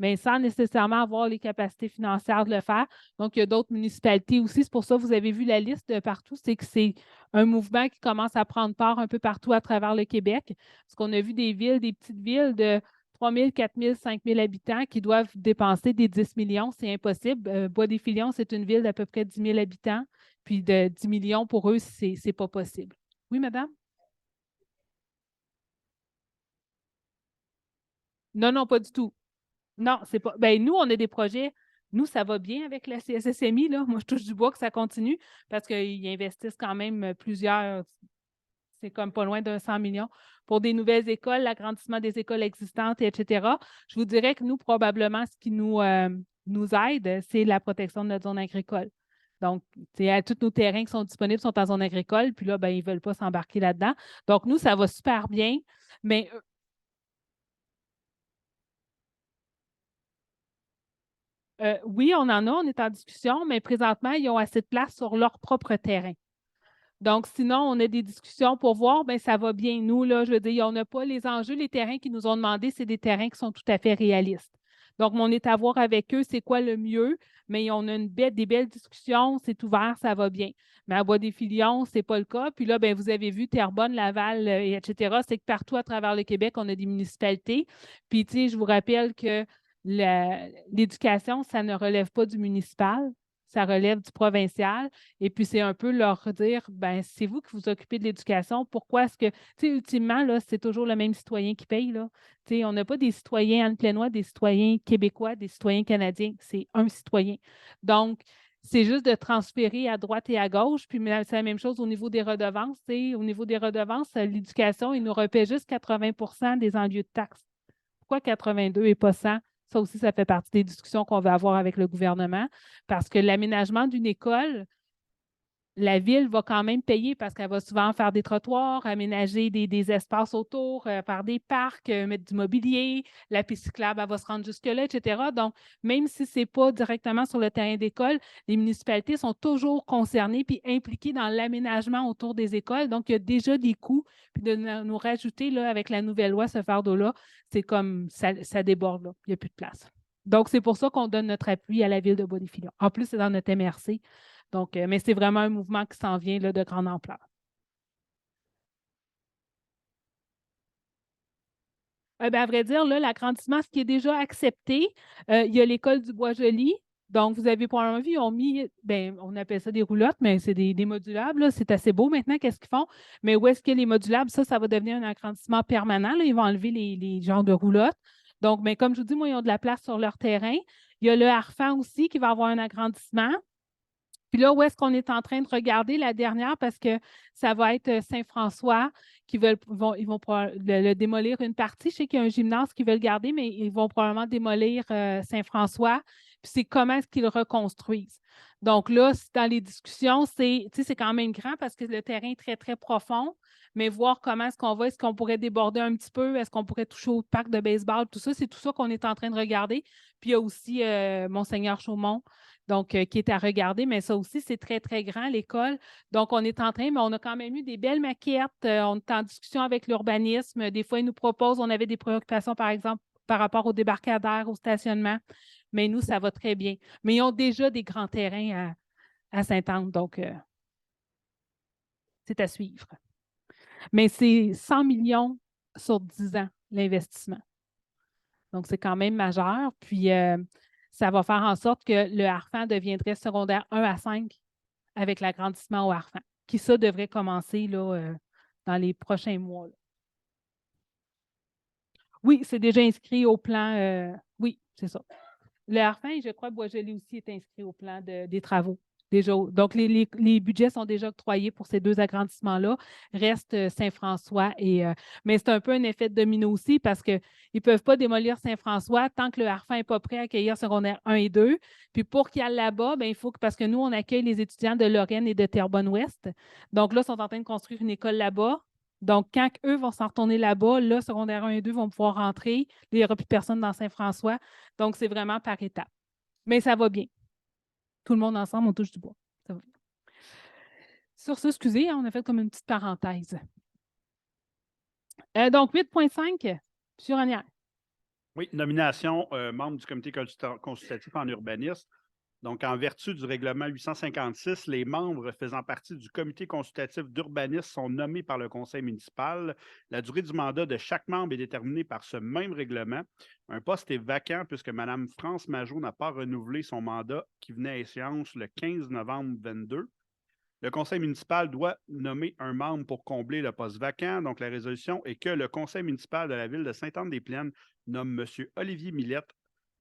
mais sans nécessairement avoir les capacités financières de le faire. Donc, il y a d'autres municipalités aussi. C'est pour ça que vous avez vu la liste de partout. C'est que c'est un mouvement qui commence à prendre part un peu partout à travers le Québec. Parce qu'on a vu des villes, des petites villes de 3 000, 4 000, 5 000 habitants qui doivent dépenser des 10 millions, c'est impossible. Bois-des-Filions, c'est une ville d'à peu près 10 000 habitants, puis de 10 millions, pour eux, c'est pas possible. Oui, madame? Non, non, pas du tout. Non, c'est pas. Ben, nous, on a des projets. Nous, ça va bien avec la CSSMI, là. Moi, je touche du bois que ça continue parce qu'ils investissent quand même plusieurs. C'est comme pas loin de 100 millions pour des nouvelles écoles, l'agrandissement des écoles existantes, etc. Je vous dirais que nous, probablement, ce qui nous aide, c'est la protection de notre zone agricole. Donc, tous nos terrains qui sont disponibles sont en zone agricole, puis là, ben, ils ne veulent pas s'embarquer là-dedans. Donc, nous, ça va super bien, mais oui, on en a, on est en discussion, mais présentement, ils ont assez de place sur leur propre terrain. Donc, sinon, on a des discussions pour voir, bien, ça va bien. Nous, là, je veux dire, on n'a pas les enjeux, les terrains qu'ils nous ont demandé, c'est des terrains qui sont tout à fait réalistes. Donc, on est à voir avec eux, c'est quoi le mieux, mais on a des belles discussions, c'est ouvert, ça va bien. Mais à Bois-des-Filions, ce n'est pas le cas. Puis là, bien, vous avez vu Terrebonne, Laval, etc. C'est que partout à travers le Québec, on a des municipalités. Puis, tu sais, je vous rappelle que l'éducation, ça ne relève pas du municipal, ça relève du provincial. Et puis, c'est un peu leur dire, ben c'est vous qui vous occupez de l'éducation. Pourquoi est-ce que, tu sais, ultimement, là, c'est toujours le même citoyen qui paye, là. Tu sais, on n'a pas des citoyens anne-plénois, des citoyens québécois, des citoyens canadiens. C'est un citoyen. Donc, c'est juste de transférer à droite et à gauche. Puis, c'est la même chose au niveau des redevances. Tu sais, au niveau des redevances, l'éducation, il nous repaie juste 80 des enlieux de taxes. Pourquoi 82 et pas 100? Ça aussi, ça fait partie des discussions qu'on va avoir avec le gouvernement parce que l'aménagement d'une école, la ville va quand même payer parce qu'elle va souvent faire des trottoirs, aménager des espaces autour, faire des parcs, mettre du mobilier, la piste cyclable, elle va se rendre jusque-là, etc. Donc, même si ce n'est pas directement sur le terrain d'école, les municipalités sont toujours concernées puis impliquées dans l'aménagement autour des écoles. Donc, il y a déjà des coûts. Puis de nous rajouter là, avec la nouvelle loi ce fardeau-là, c'est comme ça déborde, là. Il n'y a plus de place. Donc, c'est pour ça qu'on donne notre appui à la ville de Bois-des-Filions. En plus, c'est dans notre MRC. Donc, mais c'est vraiment un mouvement qui s'en vient là, de grande ampleur. À vrai dire, là, l'agrandissement, ce qui est déjà accepté, il y a l'école du Bois-Joli. Donc, vous avez probablement vu, ils ont mis, ben, on appelle ça des roulottes, mais c'est des modulables. C'est assez beau maintenant, qu'est-ce qu'ils font. Mais où est-ce que les modulables, ça va devenir un agrandissement permanent. Là. Ils vont enlever les genres de roulottes. Donc, mais comme je vous dis, moi, ils ont de la place sur leur terrain. Il y a le Harfang aussi qui va avoir un agrandissement. Puis là, où est-ce qu'on est en train de regarder la dernière parce que ça va être Saint-François qui ils vont le démolir une partie. Je sais qu'il y a un gymnase qui veut le garder, mais ils vont probablement démolir Saint-François. Puis c'est comment est-ce qu'ils le reconstruisent. Donc là, dans les discussions, c'est quand même grand parce que le terrain est très, très profond, mais voir comment est-ce qu'on pourrait déborder un petit peu, est-ce qu'on pourrait toucher au parc de baseball, tout ça, c'est tout ça qu'on est en train de regarder. Puis il y a aussi Monseigneur Chaumont. Donc, qui est à regarder, mais ça aussi, c'est très, très grand, l'école. Donc, on est en train, mais on a quand même eu des belles maquettes. On est en discussion avec l'urbanisme. Des fois, ils nous proposent, on avait des préoccupations, par exemple, par rapport au débarcadère, au stationnement. Mais nous, ça va très bien. Mais ils ont déjà des grands terrains à Sainte-Anne, donc c'est à suivre. Mais c'est 100 millions sur 10 ans, l'investissement. Donc, c'est quand même majeur. Puis, ça va faire en sorte que le Harfang deviendrait secondaire 1 à 5 avec l'agrandissement au Harfang, qui, ça, devrait commencer là, dans les prochains mois. Là. Oui, c'est déjà inscrit au plan. Oui, c'est ça. Le Harfang, je crois que Bois-Joli aussi est inscrit au plan des travaux. Déjà. Donc, les budgets sont déjà octroyés pour ces deux agrandissements-là. Reste Saint-François. Mais c'est un peu un effet de domino aussi parce qu'ils ne peuvent pas démolir Saint-François tant que le Harfang n'est pas prêt à accueillir secondaire 1 et 2. Puis pour qu'il y aille là-bas, il faut parce que nous, on accueille les étudiants de Lorraine et de Terrebonne-Ouest. Donc là, ils sont en train de construire une école là-bas. Donc, quand eux vont s'en retourner là-bas, là, secondaire 1 et 2 vont pouvoir rentrer. Il n'y aura plus personne dans Saint-François. Donc, c'est vraiment par étapes. Mais ça va bien. Tout le monde ensemble, on touche du bois. Ça va bien. Sur ce, excusez, on a fait comme une petite parenthèse. Donc, 8.5, M. Ranière. Oui, nomination membre du comité consultatif en urbanisme. Donc, en vertu du règlement 856, les membres faisant partie du comité consultatif d'urbanisme sont nommés par le conseil municipal. La durée du mandat de chaque membre est déterminée par ce même règlement. Un poste est vacant puisque Mme France Majot n'a pas renouvelé son mandat qui venait à échéance le 15 novembre 2022. Le conseil municipal doit nommer un membre pour combler le poste vacant. Donc, la résolution est que le conseil municipal de la ville de Sainte-Anne-des-Plaines nomme M. Olivier Millette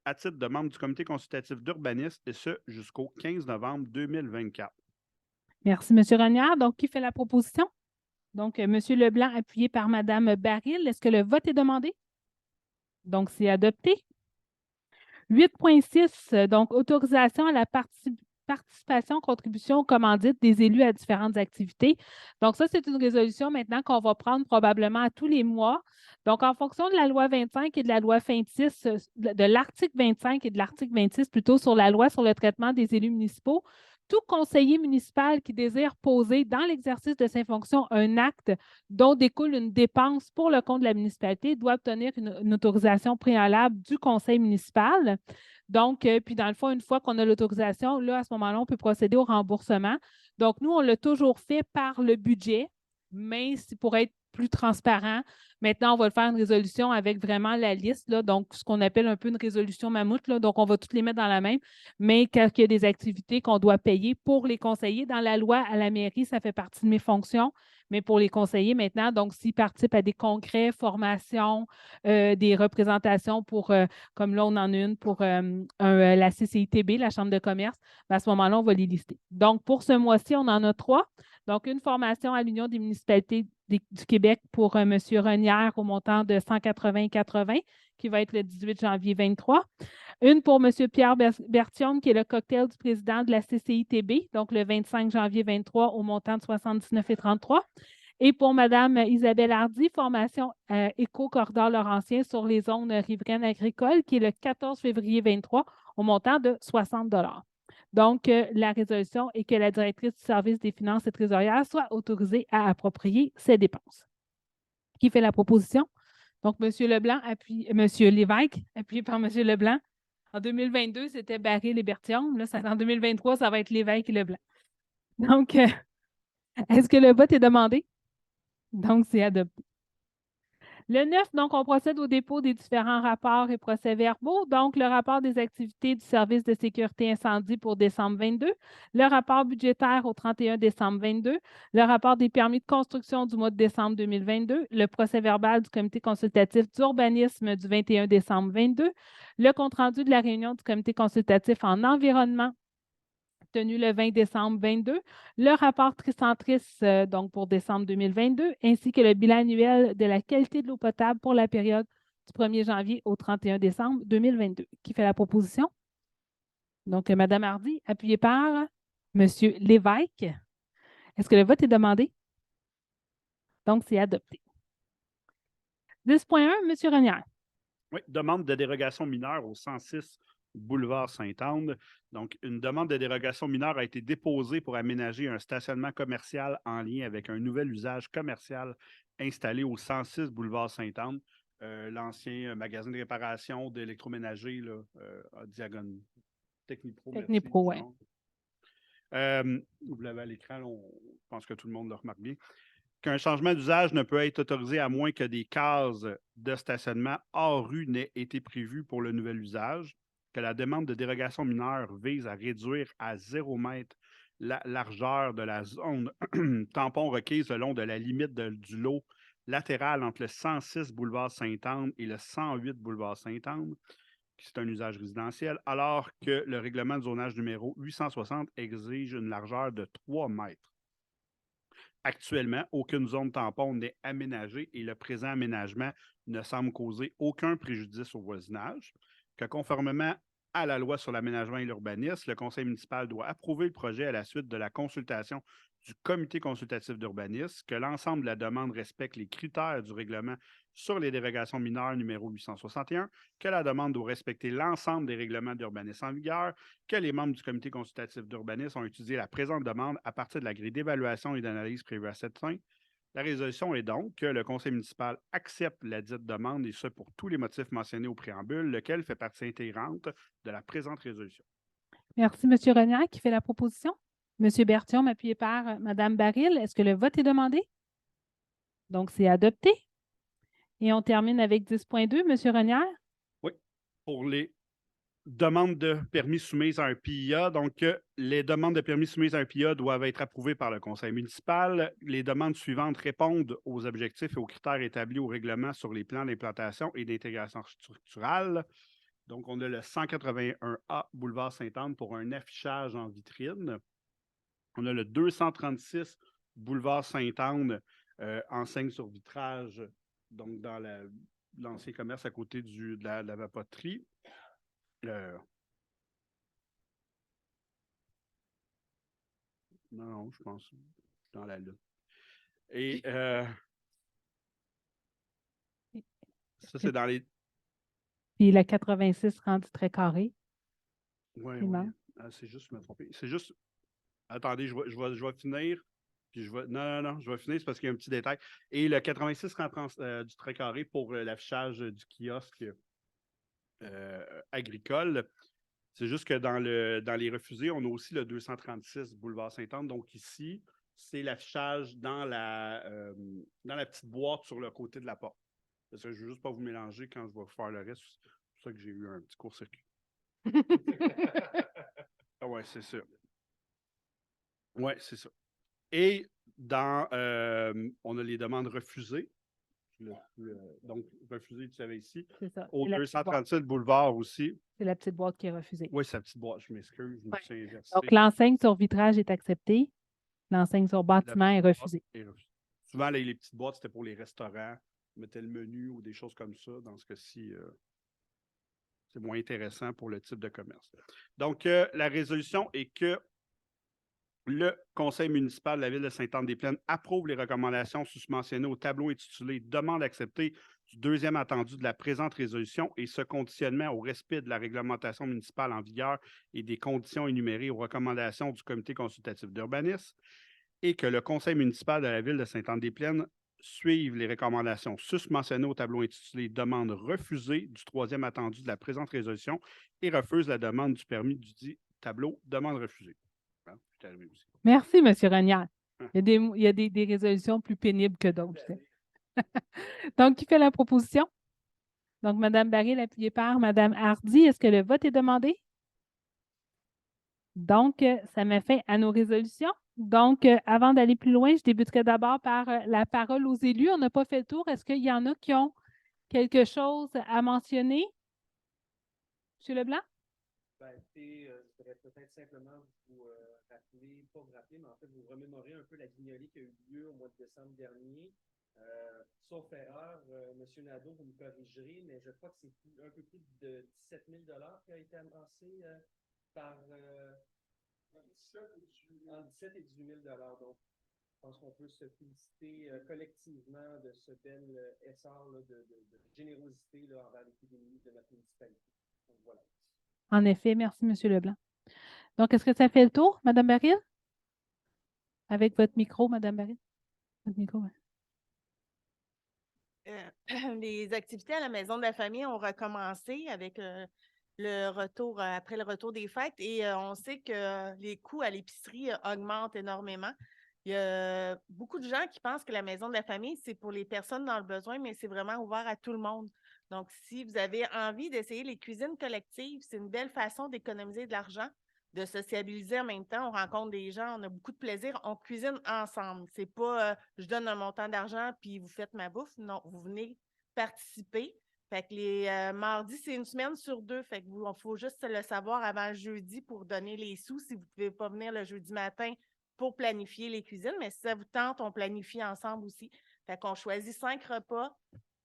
à titre de membre du comité consultatif d'urbanisme, et ce, jusqu'au 15 novembre 2024. Merci, M. Ranière. Donc, qui fait la proposition? Donc, M. Leblanc, appuyé par Mme Baril. Est-ce que le vote est demandé? Donc, c'est adopté. 8.6, donc, autorisation à la participation, contribution, commandite des élus à différentes activités. Donc, ça, c'est une résolution maintenant qu'on va prendre probablement à tous les mois. Donc, en fonction de la loi 25 et de la loi 26, de l'article 25 et de l'article 26, plutôt sur la loi sur le traitement des élus municipaux, tout conseiller municipal qui désire poser dans l'exercice de ses fonctions un acte dont découle une dépense pour le compte de la municipalité doit obtenir une autorisation préalable du conseil municipal. Donc, puis dans le fond, une fois qu'on a l'autorisation, là, à ce moment-là, on peut procéder au remboursement. Donc, nous, on l'a toujours fait par le budget, mais c'est pour être plus transparent. Maintenant, on va le faire une résolution avec vraiment la liste, là, donc ce qu'on appelle un peu une résolution mammouth. Là, donc, on va toutes les mettre dans la même, mais quand il y a des activités qu'on doit payer pour les conseillers, dans la loi à la mairie, ça fait partie de mes fonctions, mais pour les conseillers maintenant, donc s'ils participent à des congrès, formations, des représentations pour, comme là, on en a une pour la CCITB, la Chambre de commerce, bien, à ce moment-là, on va les lister. Donc, pour ce mois-ci, on en a 3. Donc, une formation à l'Union des municipalités du Québec pour M. Renière au montant de 180,80 qui va être le 18 janvier 23. Une pour M. Pierre Bertium, qui est le cocktail du président de la CCITB, donc le 25 janvier 23 au montant de 79,33. Et pour Mme Isabelle Hardy, formation Éco-Corridor Laurentien sur les zones riveraines agricoles, qui est le 14 février 23 au montant de 60 $. Donc, la résolution est que la directrice du service des finances et trésorières soit autorisée à approprier ces dépenses. Qui fait la proposition? Donc, M. Leblanc, M. Lévesque, appuyé par M. Leblanc. En 2022, c'était Baril et Bertium. Là, en 2023, ça va être Lévesque et Leblanc. Donc, est-ce que le vote est demandé? Donc, c'est adopté. Le 9, donc, on procède au dépôt des différents rapports et procès-verbaux. Donc, le rapport des activités du service de sécurité incendie pour décembre 22, le rapport budgétaire au 31 décembre 22, le rapport des permis de construction du mois de décembre 2022, le procès-verbal du comité consultatif d'urbanisme du 21 décembre 22, le compte-rendu de la réunion du comité consultatif en environnement tenu le 20 décembre 22, le rapport Tricentris, donc pour décembre 2022, ainsi que le bilan annuel de la qualité de l'eau potable pour la période du 1er janvier au 31 décembre 2022. Qui fait la proposition? Donc, Mme Hardy, appuyée par M. Lévesque. Est-ce que le vote est demandé? Donc, c'est adopté. 10.1, M. Renière. Oui, demande de dérogation mineure au 106 boulevard Sainte-Anne. Donc, une demande de dérogation mineure a été déposée pour aménager un stationnement commercial en lien avec un nouvel usage commercial installé au 106 boulevard Sainte-Anne, l'ancien magasin de réparation d'électroménager à Diagonale. Technipro. Technipro, oui. Vous l'avez à l'écran, je pense que tout le monde le remarque bien. Qu'un changement d'usage ne peut être autorisé à moins que des cases de stationnement hors rue n'aient été prévues pour le nouvel usage, que la demande de dérogation mineure vise à réduire à 0 mètre la largeur de la zone tampon requise le long de la limite du lot latéral entre le 106 boulevard Sainte-Anne et le 108 boulevard Sainte-Anne, qui c'est un usage résidentiel, alors que le règlement de zonage numéro 860 exige une largeur de 3 mètres. Actuellement, aucune zone tampon n'est aménagée et le présent aménagement ne semble causer aucun préjudice au voisinage, que conformément à la loi sur l'aménagement et l'urbanisme, le conseil municipal doit approuver le projet à la suite de la consultation du comité consultatif d'urbanisme, que l'ensemble de la demande respecte les critères du règlement sur les dérogations mineures numéro 861, que la demande doit respecter l'ensemble des règlements d'urbanisme en vigueur, que les membres du comité consultatif d'urbanisme ont étudié la présente demande à partir de la grille d'évaluation et d'analyse prévue à cette fin. La résolution est donc que le conseil municipal accepte la dite demande, et ce pour tous les motifs mentionnés au préambule, lequel fait partie intégrante de la présente résolution. Merci, M. Renière, qui fait la proposition. M. Bertium, appuyé par Mme Baril. Est-ce que le vote est demandé? Donc, c'est adopté. Et on termine avec 10.2, M. Renière. Oui, pour les demandes de permis soumises à un PIA. Donc, les demandes de permis soumises à un PIA doivent être approuvées par le conseil municipal. Les demandes suivantes répondent aux objectifs et aux critères établis au règlement sur les plans d'implantation et d'intégration structurale. Donc, on a le 181A boulevard Sainte-Anne pour un affichage en vitrine. On a le 236 boulevard Sainte-Anne, enseigne sur vitrage, donc dans l'ancien commerce à côté de la vapoterie. Non, je pense dans la lutte. Et ça, c'est dans les... Puis le 86 rendu très carré. Oui, Il oui. manque. C'est juste, je me tromper. C'est juste... Attendez, je vais finir. Puis non, je vais finir, c'est parce qu'il y a un petit détail. Et le 86 rentre du très carré pour l'affichage du kiosque agricole. C'est juste que dans les refusés, on a aussi le 236 boulevard Sainte-Anne. Donc ici, c'est l'affichage dans la petite boîte sur le côté de la porte. Parce que je ne veux juste pas vous mélanger quand je vais faire le reste. C'est pour ça que j'ai eu un petit court-circuit. Ah ouais, c'est ça. Oui, c'est ça. Et on a les demandes refusées. Donc, refusées, tu savais ici. C'est ça. Au C'est la petite boîte. 237 boulevard aussi. C'est la petite boîte qui est refusée. Oui, c'est la petite boîte, je m'excuse, je me Ouais. suis inversé. Donc, l'enseigne sur vitrage est acceptée. L'enseigne sur bâtiment est refusée. Souvent, les petites boîtes, c'était pour les restaurants. On mettait le menu ou des choses comme ça. Dans ce cas-ci, c'est moins intéressant pour le type de commerce. Donc, la résolution est que le conseil municipal de la ville de Sainte-Anne-des-Plaines approuve les recommandations susmentionnées au tableau intitulé « Demande acceptée du deuxième attendu de la présente résolution et ce conditionnement au respect de la réglementation municipale en vigueur et des conditions énumérées aux recommandations du comité consultatif d'urbanisme et que le conseil municipal de la ville de Sainte-Anne-des-Plaines suive les recommandations susmentionnées au tableau intitulé « Demande refusée du troisième attendu de la présente résolution et refuse la demande du permis du dit tableau demande refusée. » Aussi. Merci, M. Rognard. Il y a des résolutions plus pénibles que d'autres. Donc, qui fait la proposition? Donc, Mme Baril, appuyée par Mme Hardy. Est-ce que le vote est demandé? Donc, ça met fin à nos résolutions. Donc, avant d'aller plus loin, je débuterai d'abord par la parole aux élus. On n'a pas fait le tour. Est-ce qu'il y en a qui ont quelque chose à mentionner? M. Leblanc? Je voudrais peut-être simplement vous rappeler, pas vous rappeler, mais en fait vous remémorer un peu la guignolée qui a eu lieu au mois de décembre dernier. Sauf erreur, M. Nadeau, vous me corrigerez, mais je crois que c'est un peu plus de 17 000 qui a été amassé par entre 17 et 18 000 Donc, je pense qu'on peut se féliciter collectivement de ce bel essor de générosité envers l'épidémie de notre municipalité. Donc, voilà. En effet, merci, M. Leblanc. Donc, est-ce que ça fait le tour, Mme Baril? Avec votre micro, Mme Baril. Votre micro, oui. Les activités à la Maison de la famille ont recommencé avec le retour, après le retour des fêtes et on sait que les coûts à l'épicerie augmentent énormément. Il y a beaucoup de gens qui pensent que la Maison de la famille, c'est pour les personnes dans le besoin, mais c'est vraiment ouvert à tout le monde. Donc, si vous avez envie d'essayer les cuisines collectives, c'est une belle façon d'économiser de l'argent, de sociabiliser en même temps. On rencontre des gens, on a beaucoup de plaisir, on cuisine ensemble. C'est pas je donne un montant d'argent puis vous faites ma bouffe. Non, vous venez participer. Fait que les mardis, c'est une semaine sur 2. Fait que il faut juste le savoir avant le jeudi pour donner les sous si vous ne pouvez pas venir le jeudi matin pour planifier les cuisines. Mais si ça vous tente, on planifie ensemble aussi. Fait qu'on choisit 5 repas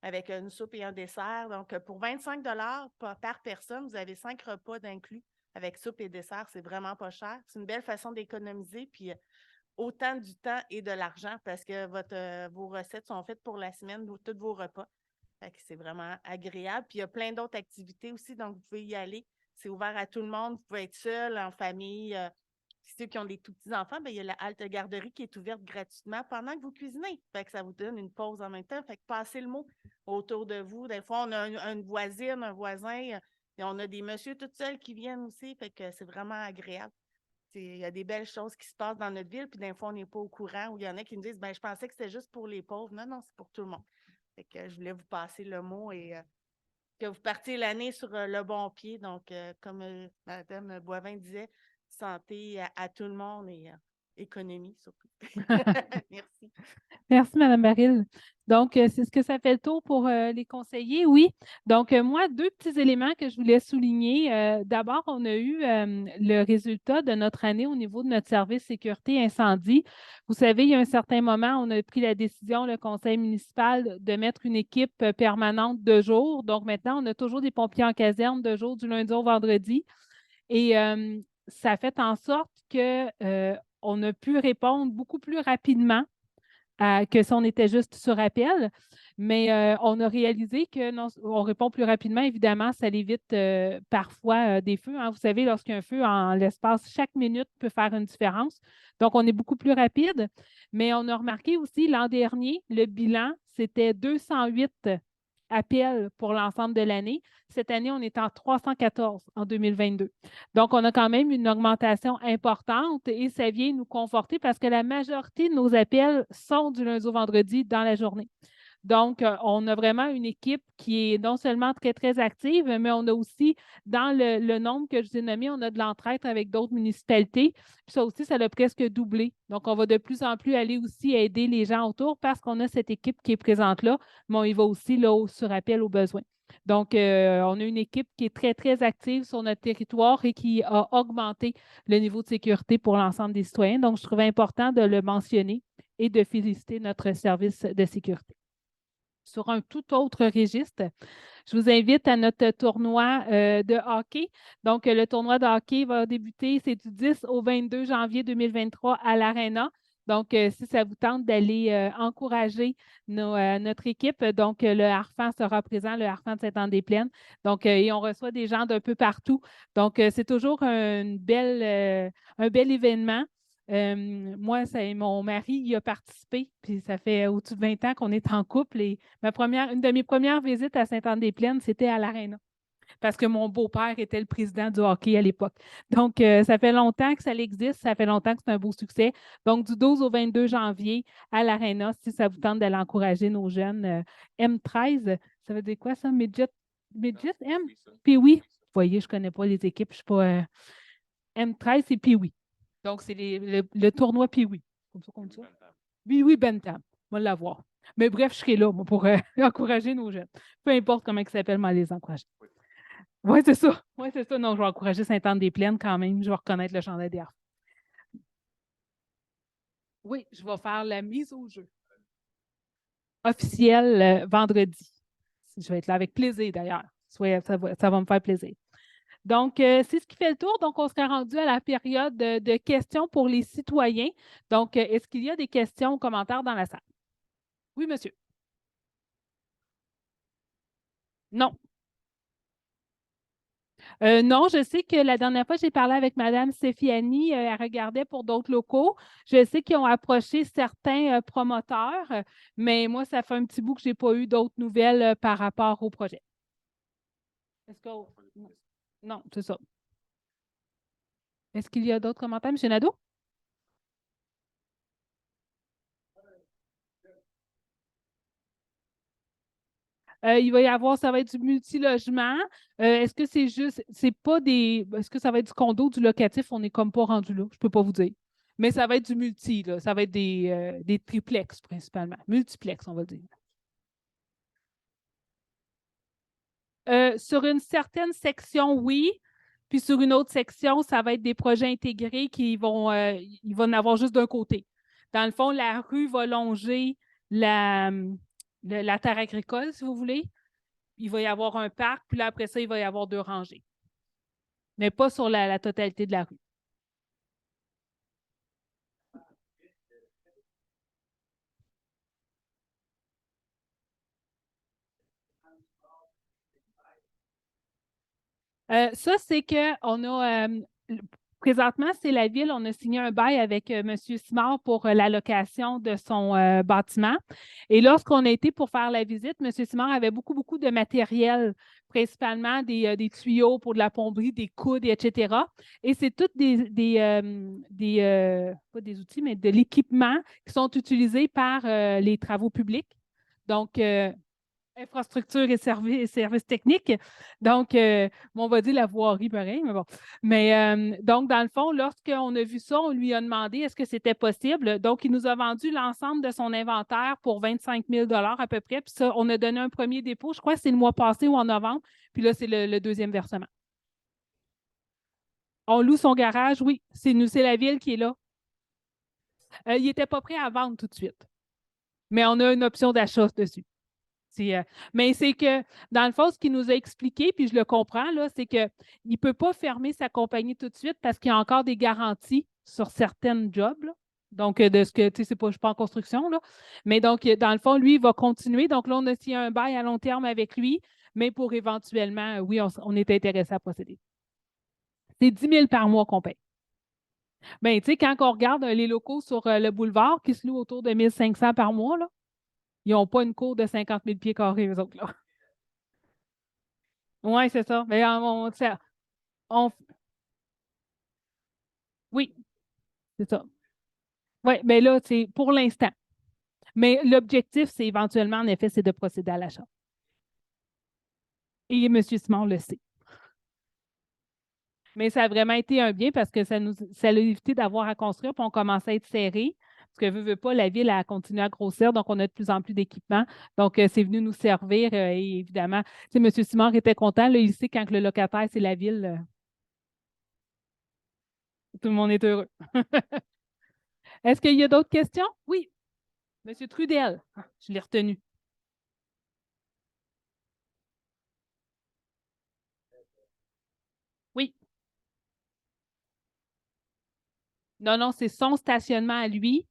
avec une soupe et un dessert. Donc, pour 25 par personne, vous avez 5 repas d'inclus avec soupe et dessert. C'est vraiment pas cher. C'est une belle façon d'économiser, puis autant du temps et de l'argent parce que vos recettes sont faites pour la semaine, tous vos repas. Fait que c'est vraiment agréable. Puis il y a plein d'autres activités aussi, donc vous pouvez y aller. C'est ouvert à tout le monde. Vous pouvez être seul, en famille. Ceux qui ont des tout petits enfants, bien, il y a la halte garderie qui est ouverte gratuitement pendant que vous cuisinez. Fait que ça vous donne une pause en même temps. Fait que passez le mot autour de vous. Des fois, on a une voisine, un voisin, et on a des messieurs tout seuls qui viennent aussi. Fait que c'est vraiment agréable. Il y a des belles choses qui se passent dans notre ville, puis des fois, on n'est pas au courant. Ou il y en a qui nous disent, je pensais que c'était juste pour les pauvres. Non, non, c'est pour tout le monde. Fait que je voulais vous passer le mot et que vous partiez l'année sur le bon pied. Donc, comme Mme Boivin disait, santé à tout le monde et économie surtout. Merci. Merci, Mme Baril. Donc, c'est ce que ça fait le tour pour les conseillers, oui. Donc, moi, 2 petits éléments que je voulais souligner. D'abord, on a eu le résultat de notre année au niveau de notre service sécurité incendie. Vous savez, il y a un certain moment, on a pris la décision, le conseil municipal, de mettre une équipe permanente de jour. Donc, maintenant, on a toujours des pompiers en caserne de jour, du lundi au vendredi. Et ça a fait en sorte que on a pu répondre beaucoup plus rapidement que si on était juste sur appel. Mais on a réalisé que non, on répond plus rapidement. Évidemment, ça évite parfois des feux, hein. Vous savez, lorsqu'un feu en l'espace, chaque minute peut faire une différence. Donc, on est beaucoup plus rapide. Mais on a remarqué aussi l'an dernier, le bilan, c'était 208 appels pour l'ensemble de l'année. Cette année, on est en 314 en 2022. Donc, on a quand même une augmentation importante et ça vient nous conforter parce que la majorité de nos appels sont du lundi au vendredi dans la journée. Donc, on a vraiment une équipe qui est non seulement très, très active, mais on a aussi, dans le nombre que je vous ai nommé, on a de l'entraide avec d'autres municipalités. Puis ça aussi, ça l'a presque doublé. Donc, on va de plus en plus aller aussi aider les gens autour parce qu'on a cette équipe qui est présente là, mais on y va aussi là, sur appel aux besoins. Donc, on a une équipe qui est très, très active sur notre territoire et qui a augmenté le niveau de sécurité pour l'ensemble des citoyens. Donc, je trouvais important de le mentionner et de féliciter notre service de sécurité. Sur un tout autre registre, je vous invite à notre tournoi de hockey. Donc, le tournoi de hockey va débuter, c'est du 10 au 22 janvier 2023 à l'Arena. Donc, si ça vous tente d'aller encourager notre équipe, donc le Harfang sera présent, le Harfang de Saint-Anne-des-Plaines. Donc, et on reçoit des gens d'un peu partout. Donc, c'est toujours un bel événement. Moi, mon mari y a participé, puis ça fait au-dessus de 20 ans qu'on est en couple. Et une de mes premières visites à Saint-Anne-des-Plaines, c'était à l'Arena, parce que mon beau-père était le président du hockey à l'époque. Donc, ça fait longtemps que ça existe, ça fait longtemps que c'est un beau succès. Donc, du 12 au 22 janvier à l'Arena, si ça vous tente d'aller encourager nos jeunes. M13, ça veut dire quoi ça? Midget M? Puis oui, vous voyez, je ne connais pas les équipes, je ne suis pas. M13, c'est puis oui. Donc, c'est le tournoi Pee-Wee. Comme ça qu'on dit ça? Pee-Wee Bantam. On va l'avoir. Mais bref, je serai là moi, pour encourager nos jeunes. Peu importe comment ils s'appellent, mais les encourager. Oui, c'est ça. Oui, c'est ça. Non, je vais encourager Saint-Anne-des-Plaines quand même. Je vais reconnaître le chandail des Harfang. Oui, je vais faire la mise au jeu officielle vendredi. Je vais être là avec plaisir d'ailleurs. Ça va me faire plaisir. Donc, c'est ce qui fait le tour. Donc, on serait rendu à la période de questions pour les citoyens. Donc, est-ce qu'il y a des questions ou commentaires dans la salle? Oui, monsieur. Non. Non, je sais que la dernière fois, j'ai parlé avec Mme Sefiani, elle regardait pour d'autres locaux. Je sais qu'ils ont approché certains promoteurs, mais moi, ça fait un petit bout que je n'ai pas eu d'autres nouvelles par rapport au projet. Est-ce que... Non, c'est ça. Est-ce qu'il y a d'autres commentaires, M. Nadeau? Il va y avoir, ça va être du multilogement. Est-ce que c'est juste, c'est pas est-ce que ça va être du condo, du locatif? On n'est comme pas rendu là, je ne peux pas vous dire. Mais ça va être du multi, là. Ça va être des triplex principalement. Multiplex, on va dire. Sur une certaine section, oui. Puis sur une autre section, ça va être des projets intégrés ils vont en avoir juste d'un côté. Dans le fond, la rue va longer la terre agricole, si vous voulez. Il va y avoir un parc, puis là, après ça, il va y avoir 2 rangées. Mais pas sur la totalité de la rue. Ça, c'est qu'on a présentement, c'est la ville, on a signé un bail avec M. Simard pour la location de son bâtiment. Et lorsqu'on a été pour faire la visite, M. Simard avait beaucoup, beaucoup de matériel, principalement des tuyaux pour de la plomberie, des coudes, etc. Et c'est tous pas des outils, mais de l'équipement qui sont utilisés par les travaux publics. Donc, infrastructure et services techniques. Donc, on va dire la voirie, pareil, mais bon. Mais donc, dans le fond, lorsqu'on a vu ça, on lui a demandé est-ce que c'était possible. Donc, il nous a vendu l'ensemble de son inventaire pour 25 000 à peu près. Puis ça, on a donné un premier dépôt. Je crois que c'est le mois passé ou en novembre. Puis là, c'est le deuxième versement. On loue son garage, oui. C'est la ville qui est là. Il n'était pas prêt à vendre tout de suite. Mais on a une option d'achat dessus. Mais c'est que, dans le fond, ce qu'il nous a expliqué, puis je le comprends, là, c'est qu'il ne peut pas fermer sa compagnie tout de suite parce qu'il y a encore des garanties sur certaines jobs, là. Donc, de ce que, tu sais, je ne suis pas en construction, là. Mais donc, dans le fond, lui, il va continuer. Donc, là, on a signé un bail à long terme avec lui, mais pour éventuellement, oui, on est intéressé à procéder. C'est 10 000 par mois qu'on paye. Bien, tu sais, quand on regarde les locaux sur le boulevard qui se louent autour de 1 500 par mois, là, ils n'ont pas une cour de 50 000 pieds carrés, eux autres, là. Oui, c'est ça. Mais on- oui, c'est ça. Oui, bien là, c'est pour l'instant. Mais l'objectif, c'est éventuellement, en effet, c'est de procéder à l'achat. Et M. Simon le sait. Mais ça a vraiment été un bien parce que ça a évité d'avoir à construire, puis on commençait à être serré. Parce que, veut pas, la ville a continué à grossir, donc on a de plus en plus d'équipements. Donc, c'est venu nous servir. Et évidemment, tu sais, M. Simard était content. Là, il sait quand le locataire, c'est la ville, tout le monde est heureux. Est-ce qu'il y a d'autres questions? Oui. M. Trudel. Ah, je l'ai retenu. Oui. Non, non, c'est son stationnement à lui.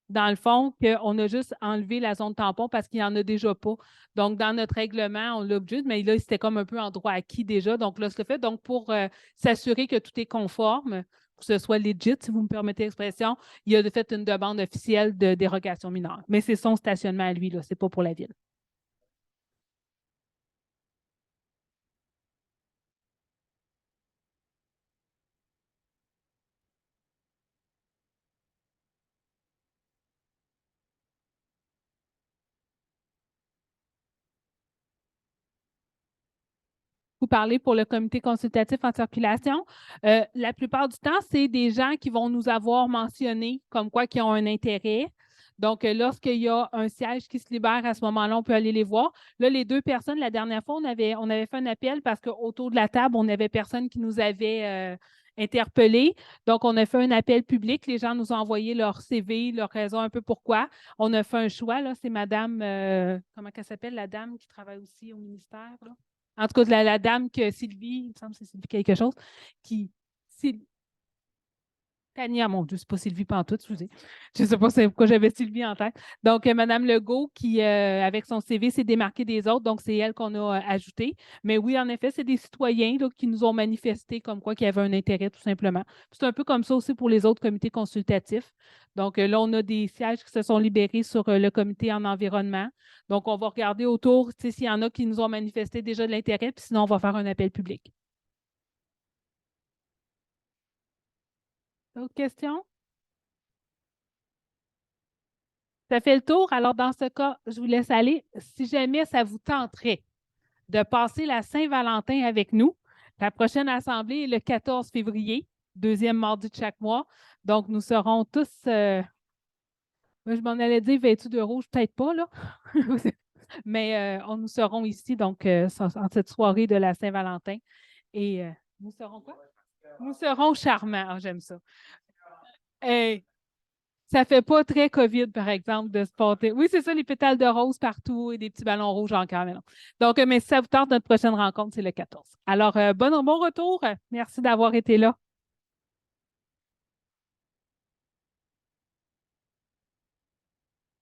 Dans le fond, qu'on a juste enlevé la zone tampon parce qu'il n'y en a déjà pas. Donc, dans notre règlement, on l'a juste, mais là, c'était comme un peu en droit acquis déjà. Donc, là, c'est fait. Donc, pour s'assurer que tout est conforme, que ce soit legit, si vous me permettez l'expression, il a fait une demande officielle de dérogation mineure. Mais c'est son stationnement à lui, là, c'est pas pour la ville. Vous parlez pour le comité consultatif en circulation. La plupart du temps, c'est des gens qui vont nous avoir mentionné comme quoi qui ont un intérêt. Donc, lorsqu'il y a un siège qui se libère, à ce moment-là, on peut aller les voir. Là, les 2 personnes, la dernière fois, on avait fait un appel parce qu'autour de la table, on n'avait personne qui nous avait interpellés. Donc, on a fait un appel public. Les gens nous ont envoyé leur CV, leur raison un peu pourquoi. On a fait un choix. Là, c'est Madame, comment elle s'appelle, la dame qui travaille aussi au ministère, là? En tout cas, la dame que Sylvie, il me semble que c'est Sylvie quelque chose, Tania, mon Dieu, c'est pas Sylvie Pantoute, excusez. Je ne sais pas pourquoi j'avais Sylvie en tête. Donc, Mme Legault, qui, avec son CV, s'est démarquée des autres, donc c'est elle qu'on a ajoutée. Mais oui, en effet, c'est des citoyens là, qui nous ont manifesté comme quoi qu'il y avait un intérêt, tout simplement. C'est un peu comme ça aussi pour les autres comités consultatifs. Donc, là, on a des sièges qui se sont libérés sur le comité en environnement. Donc, on va regarder autour s'il y en a qui nous ont manifesté déjà de l'intérêt, puis sinon, on va faire un appel public. D'autres questions? Ça fait le tour. Alors, dans ce cas, je vous laisse aller. Si jamais ça vous tenterait de passer la Saint-Valentin avec nous, la prochaine assemblée est le 14 février, 2e mardi de chaque mois. Donc, nous serons tous, moi, je m'en allais dire vêtus de rouge, peut-être pas, là. Mais nous serons ici, donc, en cette soirée de la Saint-Valentin. Et nous serons quoi? Nous serons charmants. Ah, j'aime ça. Hey, ça ne fait pas très COVID, par exemple, de se porter. Oui, c'est ça, les pétales de rose partout et des petits ballons rouges encore. Mais non. Donc, mais si ça vous tente, notre prochaine rencontre, c'est le 14. Alors, bon retour. Merci d'avoir été là.